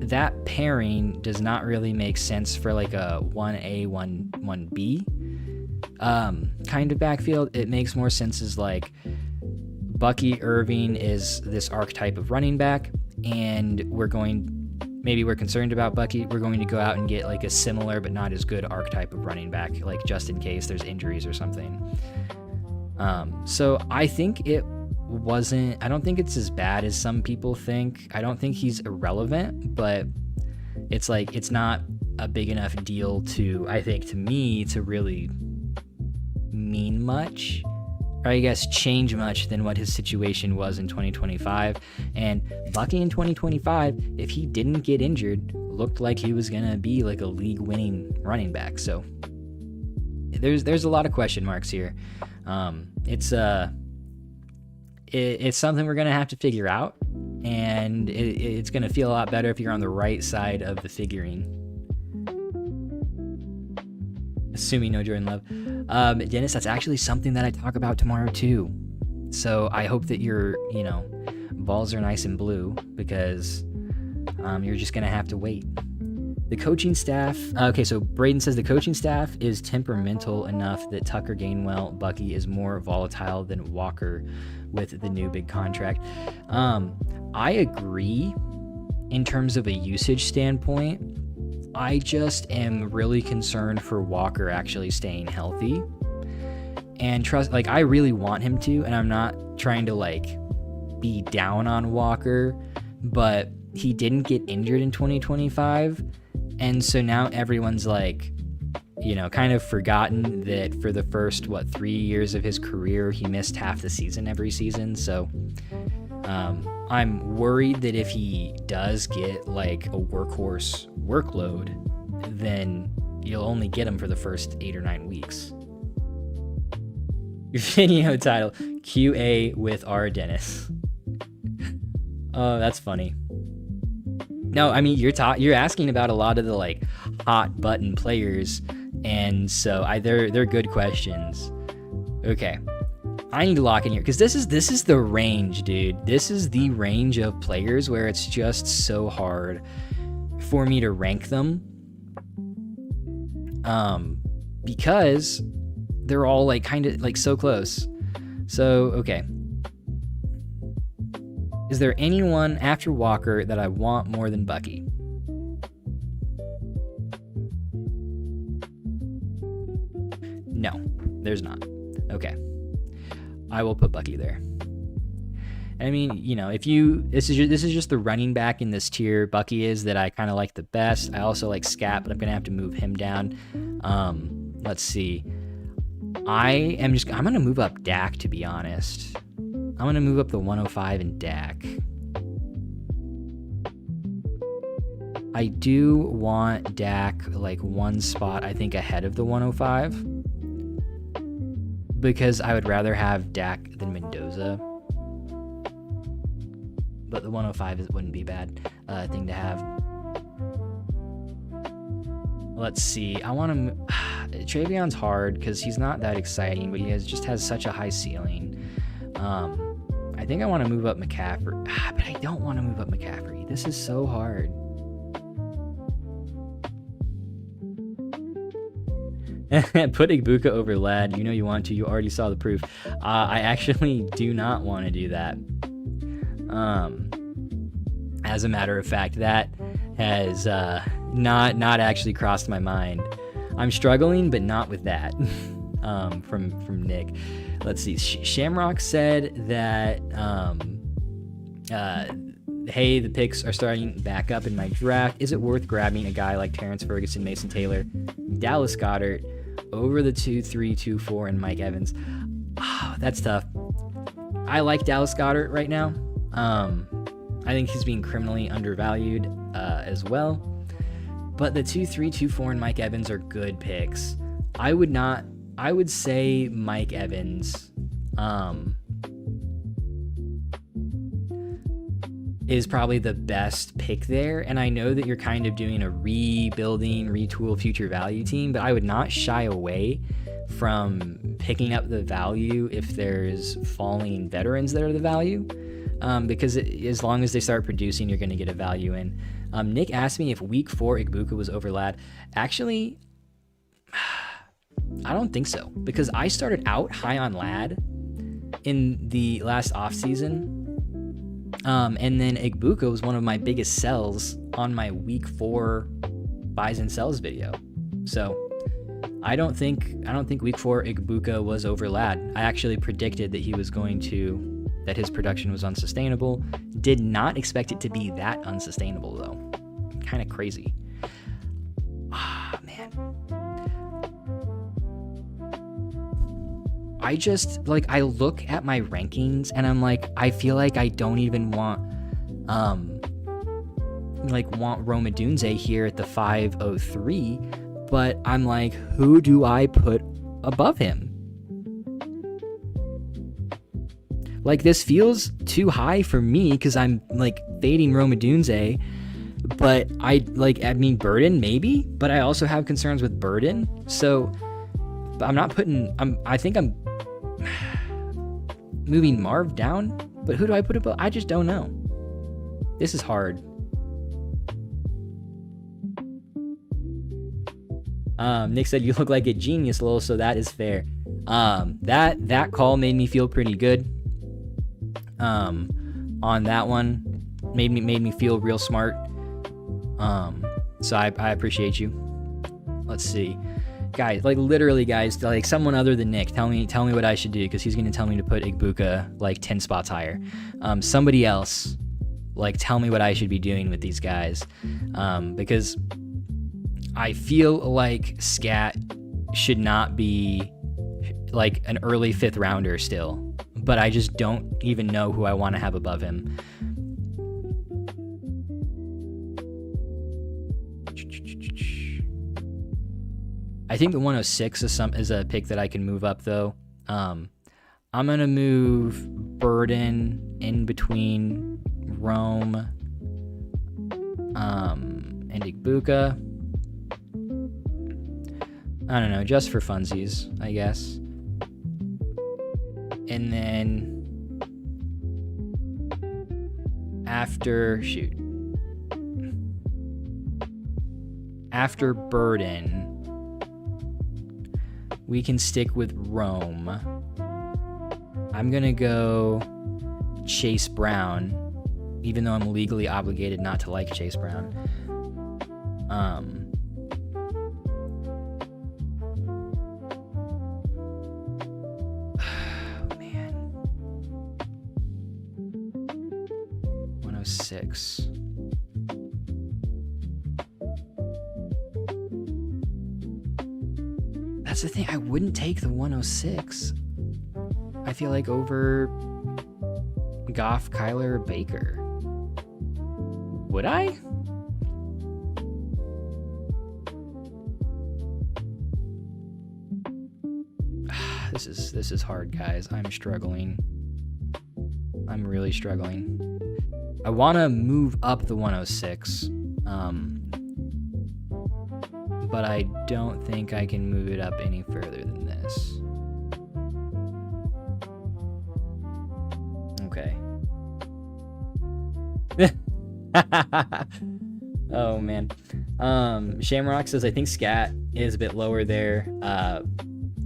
that pairing does not really make sense for like a 1A, 1B kind of backfield. It makes more sense as like Bucky Irving is this archetype of running back, and maybe we're concerned about Bucky. We're going to go out and get like a similar but not as good archetype of running back, like just in case there's injuries or something. So I think I don't think it's as bad as some people think. I don't think he's irrelevant, but it's like, it's not a big enough deal to me to really mean much, or I guess change much than what his situation was in 2025. And Bucky in 2025, if he didn't get injured, looked like he was going to be like a league winning running back. So there's a lot of question marks here. It's something we're going to have to figure out, and it's going to feel a lot better if you're on the right side of the figuring. Assuming no Jordan Love. Dennis, that's actually something that I talk about tomorrow too. So I hope that your, balls are nice and blue, because you're just going to have to wait. The coaching staff, okay, so Braden says the coaching staff is temperamental enough that Tucker Gainwell, Bucky is more volatile than Walker with the new big contract. I agree in terms of a usage standpoint. I just am really concerned for Walker actually staying healthy and I really want him to, and I'm not trying to be down on Walker, but he didn't get injured in 2025. And so now everyone's kind of forgotten that for the first, 3 years of his career, he missed half the season every season. So I'm worried that if he does get a workhorse workload, then you'll only get him for the first 8 or 9 weeks. Your video title, QA with R. Dennis. Oh, that's funny. No, I mean, you're asking about a lot of the hot button players, and so they're good questions. Okay, I need to lock in here because this is the range, dude. This is the range of players where it's just so hard for me to rank them, because they're all kind of so close. So okay. Is there anyone after Walker that I want more than Bucky? No, there's not. Okay. I will put Bucky there. I mean, you know, if you this is just the running back in this tier Bucky is that I kind of like the best. I also like Scat, but I'm gonna have to move him down. Let's see. I'm gonna move up Dak, to be honest. I'm gonna move up the 105 in Dak. I do want Dak like one spot, I think, ahead of the 105, because I would rather have Dak than Mendoza. But the 105 wouldn't be a bad thing to have. Let's see. I want to. Trayvon's hard because he's not that exciting, but he just has such a high ceiling. I think I want to move up McCaffrey, but I don't want to move up McCaffrey. This is so hard. Put Igbuka over Lad. You know you want to. You already saw the proof. I actually do not want to do that. As a matter of fact, that has not actually crossed my mind. I'm struggling, but not with that. From Nick. Let's see. Shamrock said that hey, the picks are starting back up in my draft. Is it worth grabbing a guy like Terrence Ferguson, Mason Taylor, Dallas Goedert over the 2, 3, 2, 4, and Mike Evans? Oh, that's tough. I like Dallas Goedert right now. I think he's being criminally undervalued as well. But the 2, 3, 2, 4, and Mike Evans are good picks. I would say Mike Evans is probably the best pick there. And I know that you're kind of doing a rebuilding, retool future value team, but I would not shy away from picking up the value if there's falling veterans that are the value. Because as long as they start producing, you're going to get a value in. Nick asked me if week 4 Igbuka was over Lad. Actually, I don't think so, because I started out high on Lad in the last offseason. And then Igbuka was one of my biggest sells on my week 4 buys and sells video. So I don't think week 4 Igbuka was over Lad. I actually predicted that his production was unsustainable. Did not expect it to be that unsustainable though. Kind of crazy. Man. I look at my rankings and I'm like, I feel like I don't even want Rome Odunze here at the 503, but I'm like, who do I put above him? Like, this feels too high for me because I'm like fading Rome Odunze, but Burden maybe, but I also have concerns with Burden. So I think I'm moving Marv down, but who do I put above? I just don't know. This is hard. Nick said you look like a genius, Lil, so that is fair. That call made me feel pretty good. On that one, made me feel real smart. So I appreciate you. Let's see, guys. Like, literally, guys. Like, someone other than Nick, tell me what I should do, because he's gonna tell me to put Igbuka like 10 spots higher. Somebody else, like, tell me what I should be doing with these guys, because I feel like Scat should not be like an early 5th rounder still, but I just don't even know who I want to have above him. I think the 106 is a pick that I can move up though. I'm gonna move Burden in between Rome and Igbuka. I don't know, just for funsies, I guess. And then after Burden, we can stick with Rome. I'm gonna go Chase Brown, even though I'm legally obligated not to like Chase Brown. 106. That's the thing. I wouldn't take the 106. I feel like over Goff, Kyler, or Baker. Would I? This is hard, guys. I'm struggling. I'm really struggling. I want to move up the 106, but I don't think I can move it up any further than this. Okay. Oh man. Shamrock says I think Scat is a bit lower there,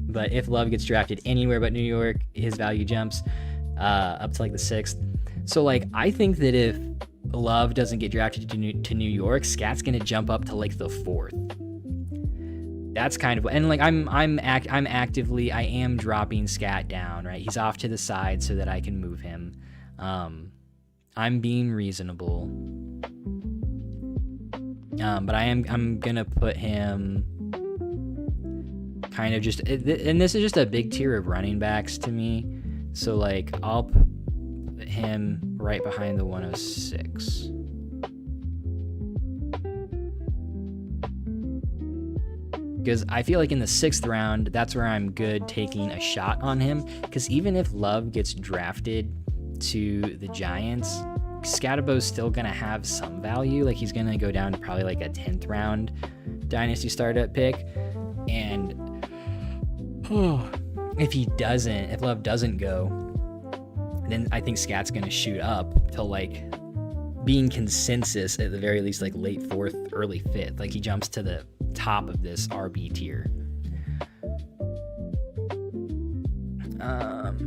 but if Love gets drafted anywhere but New York, his value jumps up to like the 6th. So like I think that if Love doesn't get drafted to New York, Scat's gonna jump up to like the 4th. That's kind of, and like I am dropping Scat down, right? He's off to the side so that I can move him. I'm being reasonable. But I'm gonna put him kind of just, and this is just a big tier of running backs to me. So like I'll put him right behind the 106. Because I feel like in the 6th round, that's where I'm good taking a shot on him. Because even if Love gets drafted to the Giants, Scatabo's still going to have some value. Like he's going to go down to probably like a 10th round Dynasty startup pick. And if Love doesn't go, then I think Scat's going to shoot up to like being consensus at the very least, like late 4th, early 5th. Like he jumps to the top of this RB tier.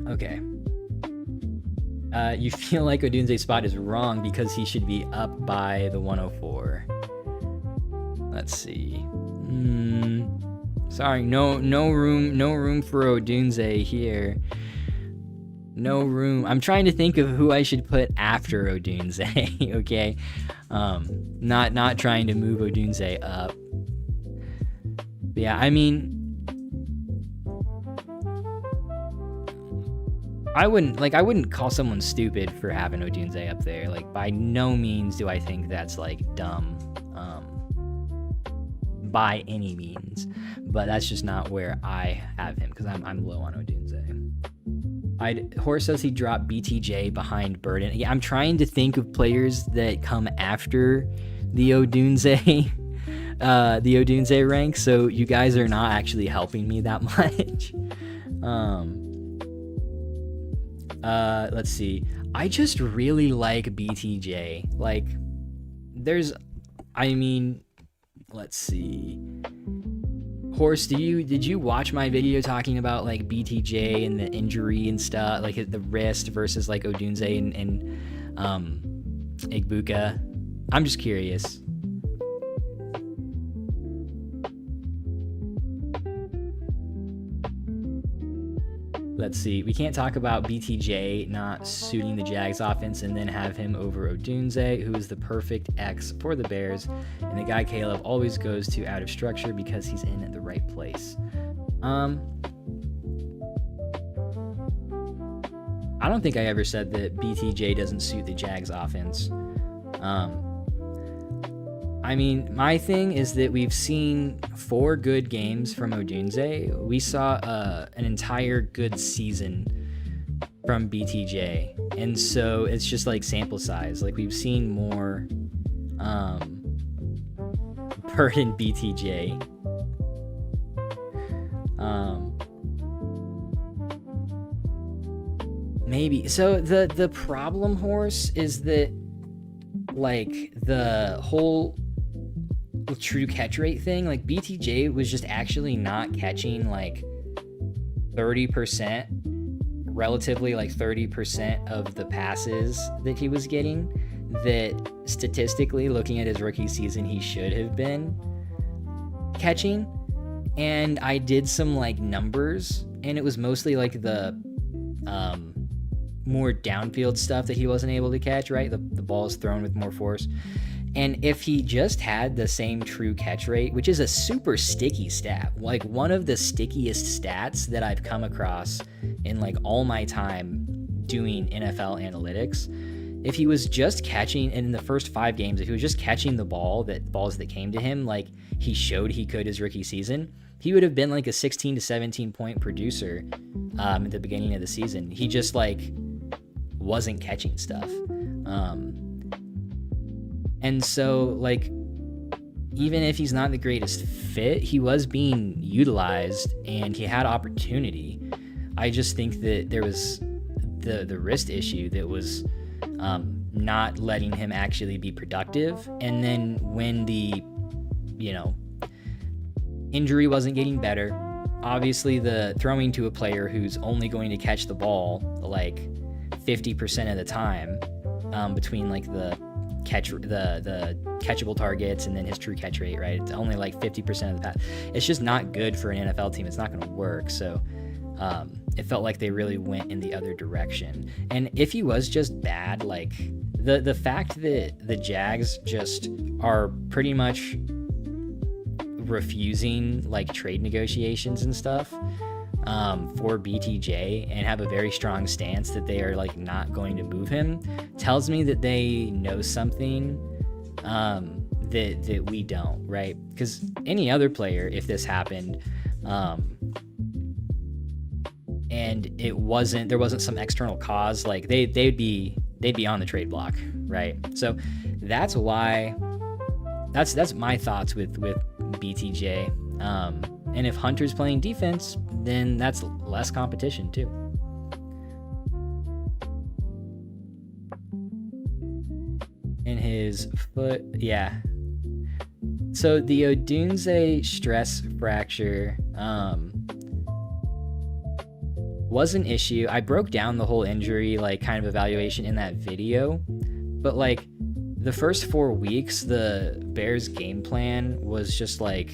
Okay. You feel like Odunze's spot is wrong because he should be up by the 104. Let's see. Sorry, no room for Odunze here. No room. I'm trying to think of who I should put after Odunze. Okay, not trying to move Odunze up. But yeah, I mean, I wouldn't call someone stupid for having Odunze up there. Like by no means do I think that's like dumb, by any means. But that's just not where I have him because I'm low on Odunze. Horse says he dropped BTJ behind Burden. Yeah, I'm trying to think of players that come after the Odunze, the Odunze rank. So you guys are not actually helping me that much. Let's see. I just really like BTJ. Like, let's see. Horse, did you watch my video talking about like BTJ and the injury and stuff, like the wrist versus like Odunze and Igbuka? I'm just curious. Let's see. We can't talk about BTJ not suiting the Jags offense and then have him over Odunze, who is the perfect X for the Bears, and the guy Caleb always goes to out of structure because he's in the right place. I don't think I ever said that BTJ doesn't suit the Jags offense. I mean, my thing is that we've seen 4 good games from Odunze. We saw an entire good season from BTJ. And so it's just like sample size. Like we've seen more Burden BTJ. Maybe. So the problem, Horse, is that like the whole true catch rate thing, like BTJ was just actually not catching like 30%, relatively like 30% of the passes that he was getting, that statistically looking at his rookie season he should have been catching. And I did some like numbers, and it was mostly like the more downfield stuff that he wasn't able to catch, right? The ball is thrown with more force. And if he just had the same true catch rate, which is a super sticky stat, like one of the stickiest stats that I've come across in like all my time doing NFL analytics, if he was just catching, and in the first 5 games, if he was just catching the balls that came to him like he showed he could his rookie season, he would have been like a 16 to 17 point producer at the beginning of the season. He just like wasn't catching stuff. And so like, even if he's not the greatest fit, he was being utilized and he had opportunity. I just think that there was the wrist issue that was not letting him actually be productive. And then when the, injury wasn't getting better, obviously the throwing to a player who's only going to catch the ball like 50% of the time, between like the catchable targets and then his true catch rate, right? It's only like 50% of the pass. It's just not good for an NFL team. It's not going to work. So it felt like they really went in the other direction. And if he was just bad, like the fact that the Jags just are pretty much refusing like trade negotiations and stuff for BTJ and have a very strong stance that they are like not going to move him tells me that they know something that we don't, right? Because any other player, if this happened and there wasn't some external cause, like they'd be on the trade block, right? So that's why that's my thoughts with BTJ. And if Hunter's playing defense, then that's less competition too. In his foot, yeah. So the Odunze stress fracture was an issue. I broke down the whole injury, like kind of evaluation in that video, but like the first 4 weeks, the Bears game plan was just like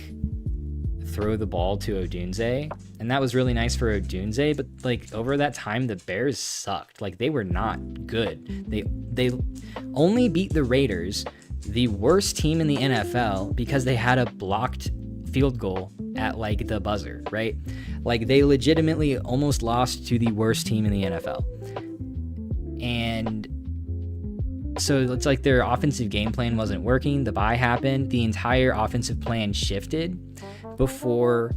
throw the ball to Odunze, and that was really nice for Odunze, but like over that time the Bears sucked. Like they were not good. They only beat the Raiders, the worst team in the NFL, because they had a blocked field goal at like the buzzer, right? Like they legitimately almost lost to the worst team in the NFL. And so it's like their offensive game plan wasn't working. The bye happened. The entire offensive plan shifted before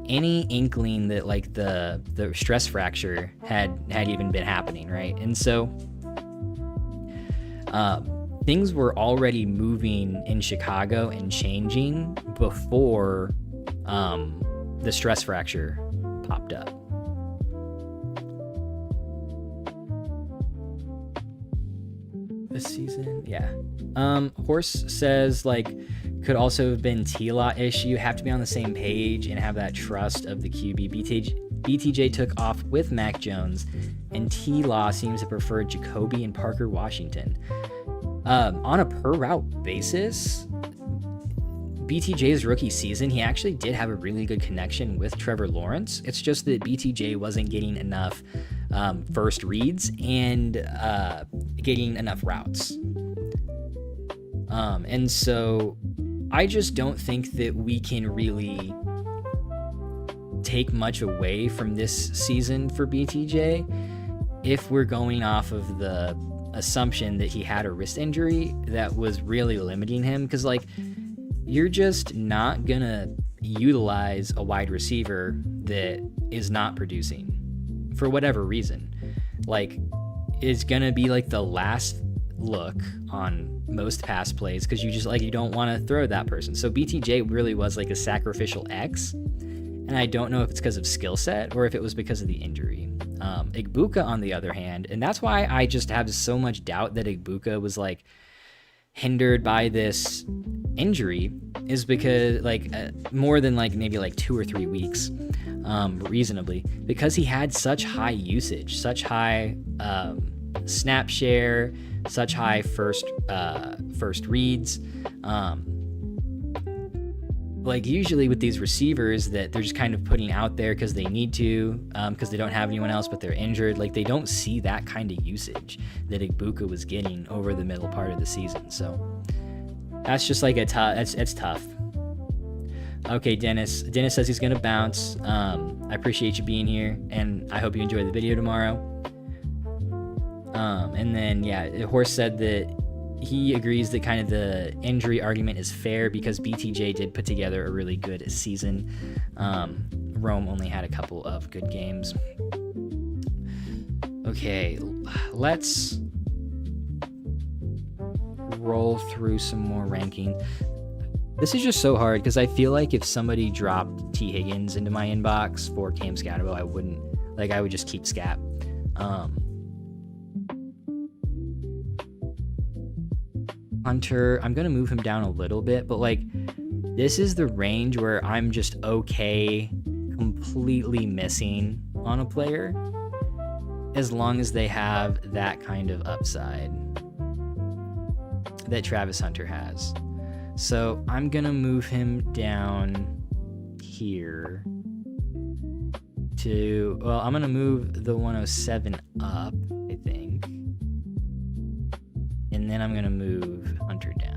any inkling that like the stress fracture had even been happening, right? And so things were already moving in Chicago and changing before the stress fracture popped up. This season, yeah. Horse says like could also have been T-Law issue. Have to be on the same page and have that trust of the QB. BTJ took off with Mac Jones, and T-Law seems to prefer Jacoby and Parker Washington. On a per route basis, BTJ's rookie season, he actually did have a really good connection with Trevor Lawrence. It's just that BTJ wasn't getting enough first reads and getting enough routes. And so I just don't think that we can really take much away from this season for BTJ if we're going off of the assumption that he had a wrist injury that was really limiting him. Because like, you're just not gonna utilize a wide receiver that is not producing for whatever reason. Like, it's gonna be like the last look on most pass plays because you just like, you don't want to throw that person. So BTJ really was like a sacrificial X, and I don't know if it's because of skill set or if it was because of the injury. Igbuka, on the other hand, and that's why I just have so much doubt that Igbuka was like hindered by this injury, is because like more than like maybe like 2 or 3 weeks, reasonably, because he had such high usage, such high snap share, such high first reads. like usually with these receivers that they're just kind of putting out there because they need to, because they don't have anyone else but they're injured, like they don't see that kind of usage that Ibuka was getting over the middle part of the season. So that's just like it's tough. Okay, Dennis says he's gonna bounce. I appreciate you being here, and I hope you enjoy the video tomorrow. And then yeah, Horse said that he agrees that kind of the injury argument is fair because BTJ did put together a really good season. Rome only had a couple of good games. Okay, let's roll through some more ranking. This is just so hard because I feel like if somebody dropped T. Higgins into my inbox for Cam Scatterbo, I would just keep Scat. Hunter, I'm gonna move him down a little bit, but like this is the range where I'm just okay completely missing on a player as long as they have that kind of upside that Travis Hunter has. So I'm gonna move him down here to, well, I'm gonna move the 107 up, I think. And then I'm gonna move Hunter down.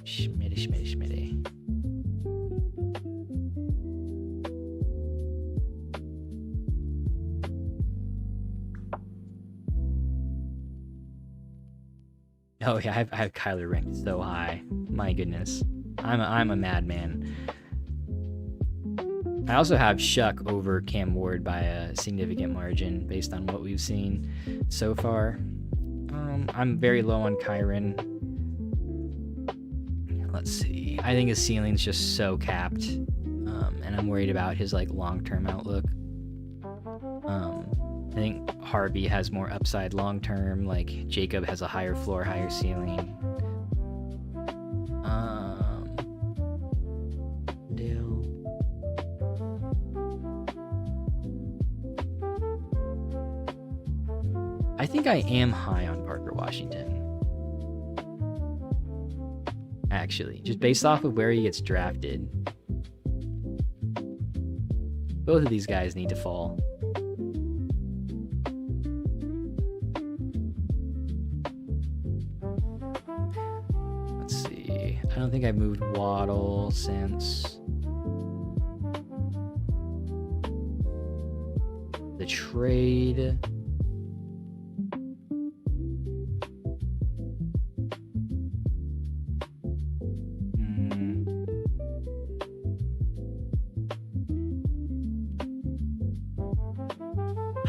Schmitty. Oh yeah, I have Kyler ranked so high. My goodness, I'm a madman. I also have Shuck over Cam Ward by a significant margin based on what we've seen so far. I'm very low on Kyron. Let's see. I think his ceiling's just so capped, and I'm worried about his like long-term outlook. I think Harvey has more upside long-term. Like Jacob has a higher floor, higher ceiling. I think I am high on Parker Washington. Actually, just based off of where he gets drafted. Both of these guys need to fall. Let's see. I don't think I've moved Waddle since the trade.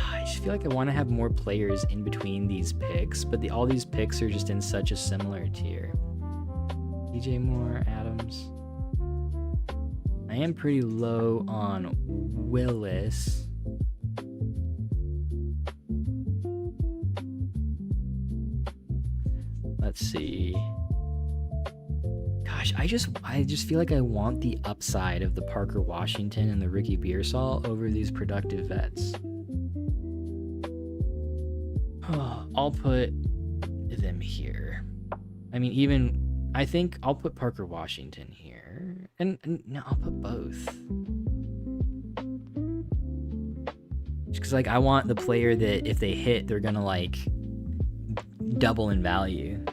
I feel like I want to have more players in between these picks, but all these picks are just in such a similar tier. DJ Moore, Adams. I am pretty low on Willis. Let's see. Gosh, I just feel like I want the upside of the Parker Washington and the Ricky Beersall over these productive vets. I'll put them here. I mean, I think I'll put Parker Washington here. And no, I'll put both. Just because, like, I want the player that if they hit, they're going to, like, double in value.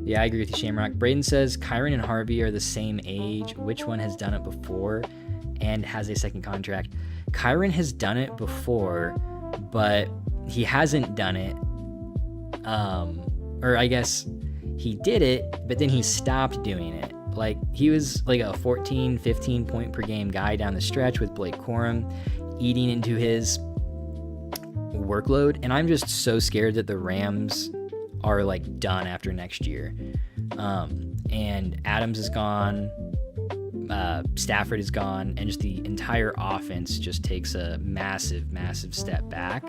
Yeah, I agree with you, Shamrock. Braden says Kyron and Harvey are the same age. Which one has done it before and has a second contract? Kyron has done it before, but he hasn't done it. Or I guess he did it, but then he stopped doing it. Like, he was like a 14, 15 point per game guy down the stretch with Blake Corum eating into his workload. And I'm just so scared that the Rams are like done after next year. And Adams is gone, Stafford is gone, and just the entire offense just takes a massive step back.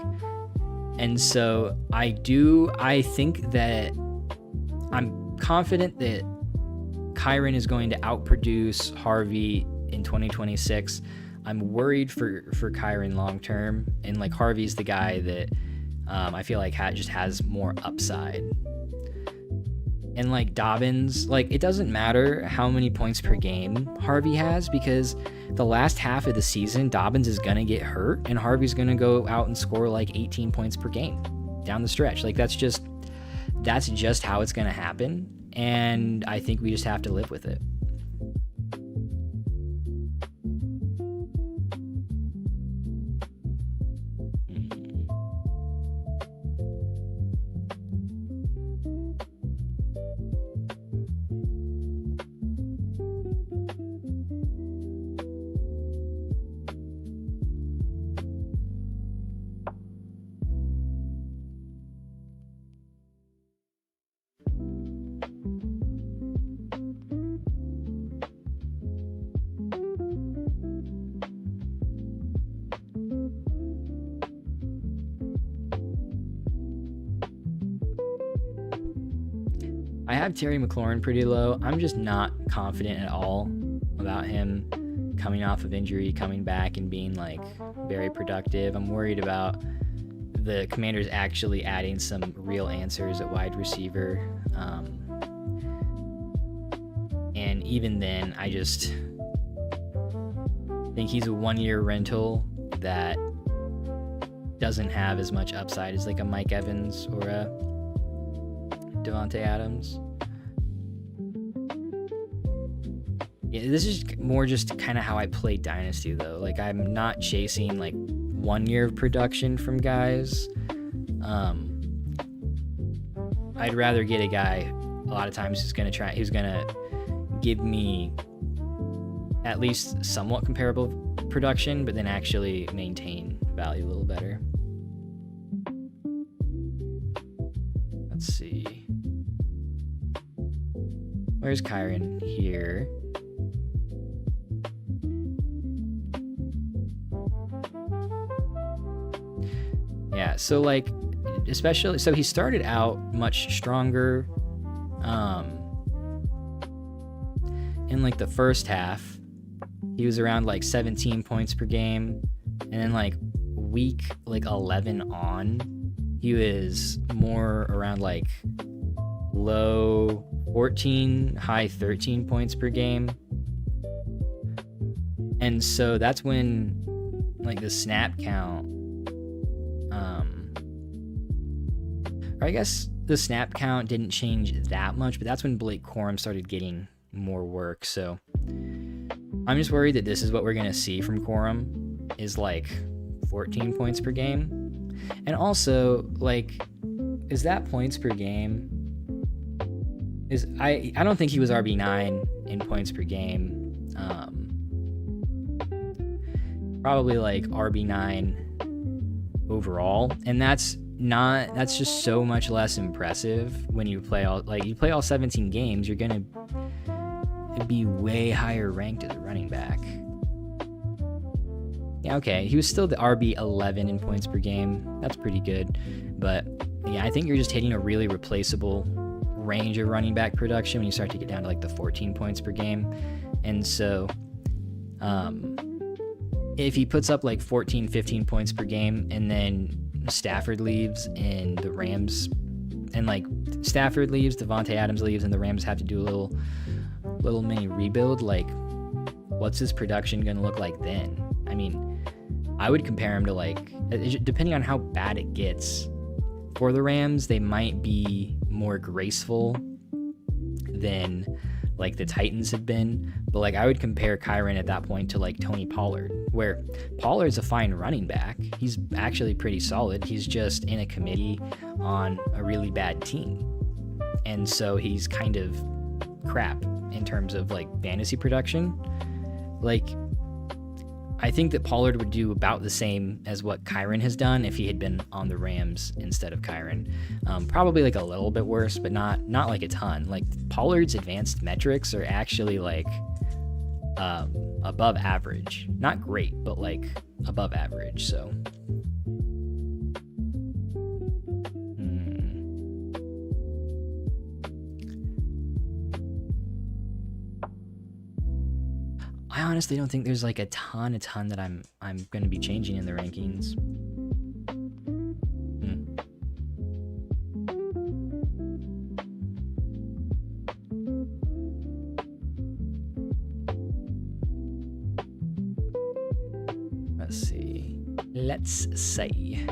And so I think that I'm confident that Kyron is going to outproduce Harvey in 2026. I'm worried for Kyren long term, and like Harvey's the guy that I feel like just has more upside. And like Dobbins, like it doesn't matter how many points per game Harvey has, because the last half of the season Dobbins is gonna get hurt and Harvey's gonna go out and score like 18 points per game down the stretch. Like that's just how it's gonna happen, and I think we just have to live with it. I have Terry McLaurin pretty low. I'm just not confident at all about him coming off of injury, coming back and being like very productive. I'm worried about the Commanders actually adding some real answers at wide receiver. And even then, I just think he's a one-year rental that doesn't have as much upside as like a Mike Evans or a Davante Adams. Yeah, this is more just kind of how I play Dynasty though. Like I'm not chasing like 1 year of production from guys. I'd rather get a guy a lot of times who's gonna give me at least somewhat comparable production, but then actually maintain value a little better. Let's see. Where's Kyren? Here. Yeah, so like, especially, so he started out much stronger in like the first half. He was around like 17 points per game, and then like week like 11 on, he was more around like low 14, high 13 points per game. And so that's when like the snap count, or I guess the snap count didn't change that much, but that's when Blake Corum started getting more work. So I'm just worried that this is what we're going to see from Corum, is like 14 points per game. And also, like, is that points per game? I don't think he was RB9 in points per game. Probably like RB9 overall, and that's just so much less impressive when you play all 17 games. You're gonna be way higher ranked as a running back. Yeah, okay, he was still the RB11 in points per game. That's pretty good, but yeah, I think you're just hitting a really replaceable range of running back production when you start to get down to like the 14 points per game. And so if he puts up like 14, 15 points per game and then Stafford leaves and the Rams, and like Stafford leaves, Davante Adams leaves, and the Rams have to do a little mini rebuild, like what's his production gonna look like then? I mean, I would compare him to like, depending on how bad it gets for the Rams, they might be more graceful than like the Titans have been, but like I would compare Kyren at that point to like Tony Pollard, where Pollard's a fine running back. He's actually pretty solid. He's just in a committee on a really bad team, and so he's kind of crap in terms of like fantasy production. Like I think that Pollard would do about the same as what Kyren has done if he had been on the Rams instead of Kyren. Probably like a little bit worse, but not like a ton. Like Pollard's advanced metrics are actually like above average. Not great, but like above average. So I honestly don't think there's like a ton that I'm going to be changing in the rankings. Let's see.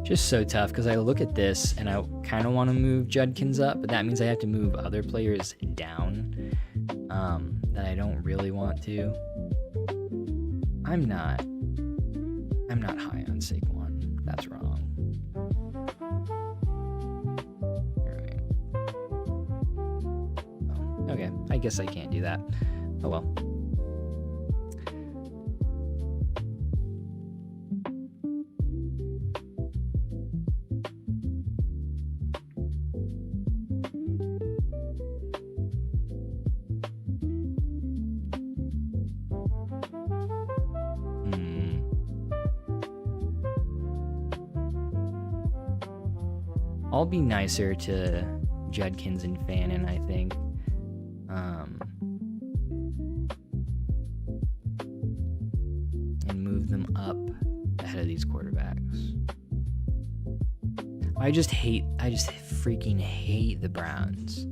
Just so tough because I look at this and I kind of want to move Judkins up, but that means I have to move other players down that I don't really want to. I'm not high on Saquon. That's wrong. All right. Oh, okay. I guess I can't do that. Oh well. I'll be nicer to Judkins and Fannin, I think. And move them up ahead of these quarterbacks. I just freaking hate the Browns.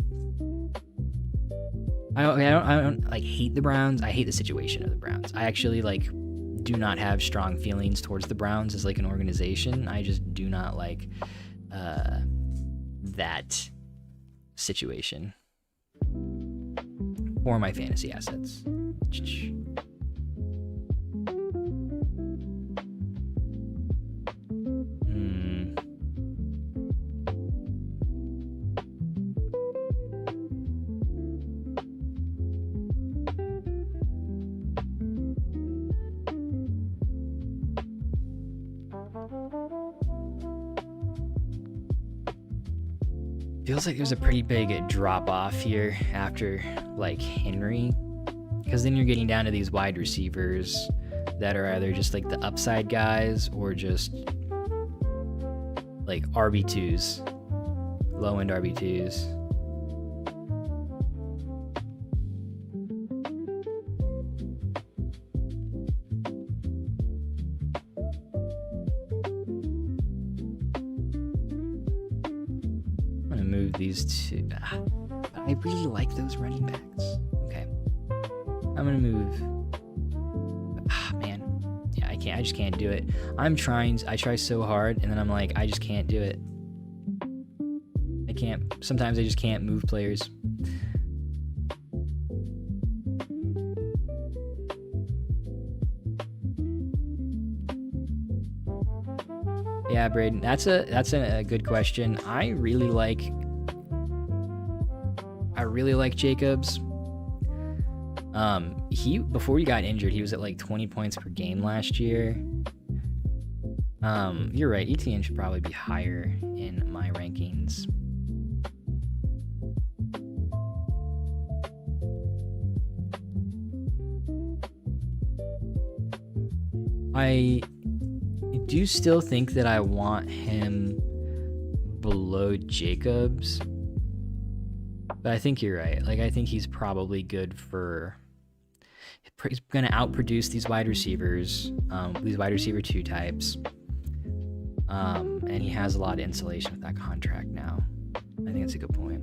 I don't like hate the Browns. I hate the situation of the Browns. I actually do not have strong feelings towards the Browns as like an organization. I just do not like that situation for my fantasy assets. Feels like there's a pretty big drop off here after like Henry, because then you're getting down to these wide receivers that are either just like the upside guys or just like RB2s, low end RB2s. These two. I really like those running backs. Okay. I'm gonna move. Man. Yeah, I can't. I just can't do it. I'm trying. I try so hard, and then I'm like, I just can't do it. I can't. Sometimes I just can't move players. Yeah, Braden. That's a good question. I really like Jacobs. Before he got injured, he was at like 20 points per game last year. You're right. ETN should probably be higher in my rankings. I do still think that I want him below Jacobs. But I think you're right. Like, I think he's probably good for... He's going to outproduce these wide receivers, these wide receiver 2 types. And he has a lot of insulation with that contract now. I think that's a good point.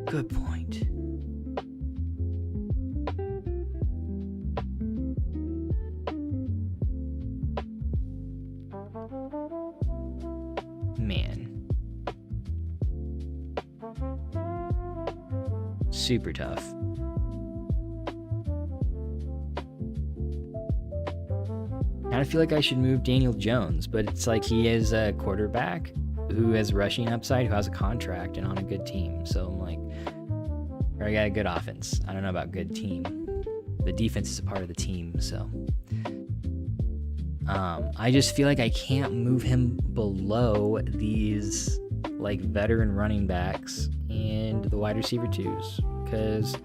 Good point. Man. Super tough. I feel like I should move Daniel Jones, but it's like he is a quarterback who has rushing upside, who has a contract and on a good team. So I'm like, or I got a good offense. I don't know about good team. the defense is a part of the team. So I just feel like I can't move him below these like veteran running backs and the wide receiver twos, because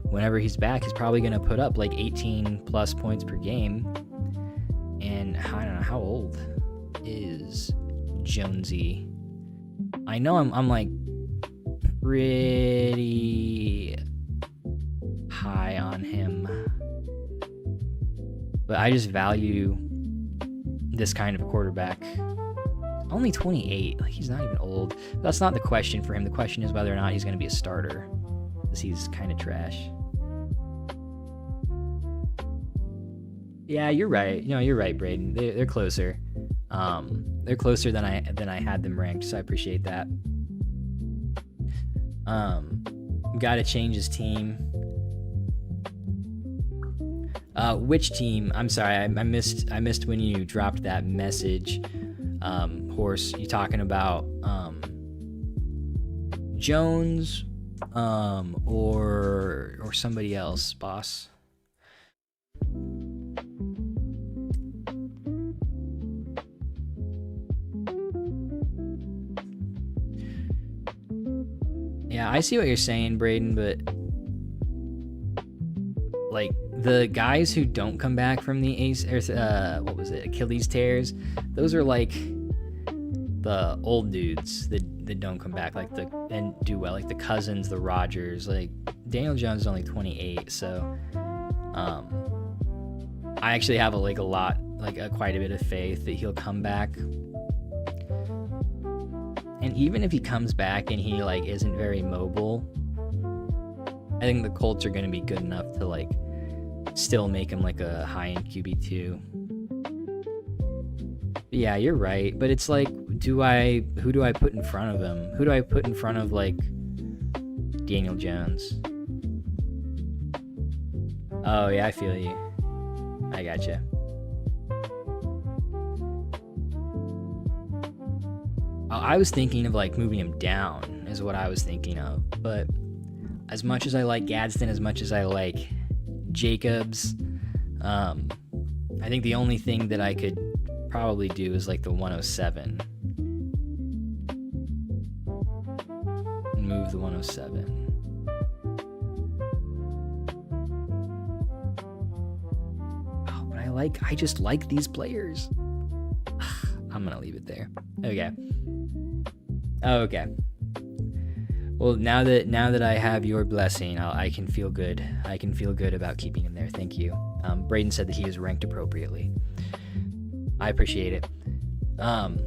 whenever he's back, he's probably going to put up like 18 plus points per game. And I don't know, how old is Jonesy? I know I'm like pretty high on him, but I just value this kind of quarterback. Only 28, like he's not even old. That's not the question for him. The question is whether or not he's going to be a starter, because he's kind of trash. Yeah, you're right. You're right, Braden. They're closer. They're closer than I had them ranked, so I appreciate that. Got to change his team. Which team? I'm sorry, I missed when you dropped that message. Horse, you talking about Jones, or somebody else, boss? Yeah, I see what you're saying, Braden, but like the guys who don't come back from the Achilles tears, those are like the old dudes that don't come back and do well, like the Cousins, the Rodgers. Like Daniel Jones is only 28, so I actually have quite a bit of faith that he'll come back. And even if he comes back and he like isn't very mobile, I think the Colts are going to be good enough to like still make him like a high-end QB2. Yeah, you're right, but it's like, who do I put in front of him? Who do I put in front of like Daniel Jones? Oh yeah, I feel you. I gotcha. I was thinking of like moving him down is what I was thinking of, but as much as I like Gadsden, as much as I like Jacobs, I think the only thing that I could probably do is like the 107. Move the 107. Oh, but I just like these players. I'm gonna leave it there. Okay. Well, now that I have your blessing, I can feel good. I can feel good about keeping him there. Thank you. Braden said that he is ranked appropriately. I appreciate it. And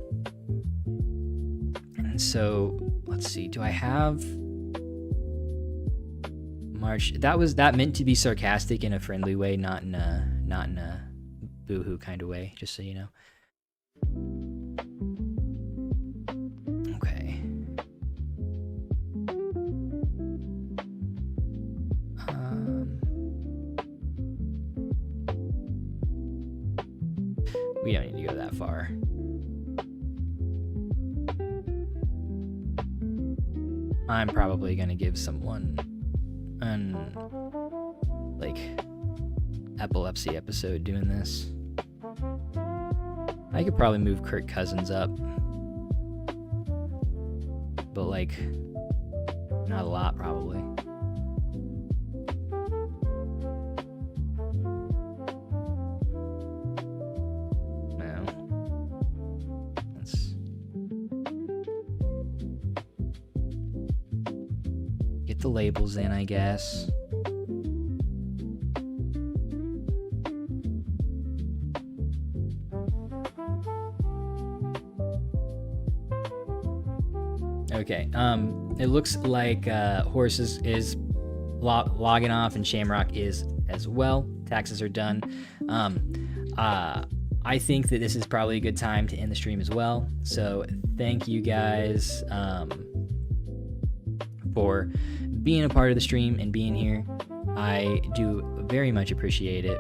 so let's see. Do I have March? That meant to be sarcastic in a friendly way, not in a boo-hoo kind of way. Just so you know. Okay. We don't need to go that far. I'm probably gonna give someone an epilepsy episode doing this. I could probably move Kirk Cousins up, but not a lot probably. Get the labels in, I guess. Okay, it looks like Horse is logging off and Shamrock is as well. Taxes are done. I think that this is probably a good time to end the stream as well. So thank you guys for being a part of the stream and being here. I do very much appreciate it.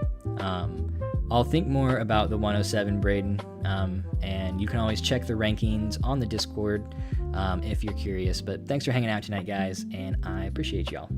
I'll think more about the 107, Braden, and you can always check the rankings on the Discord if you're curious. But thanks for hanging out tonight, guys, and I appreciate y'all.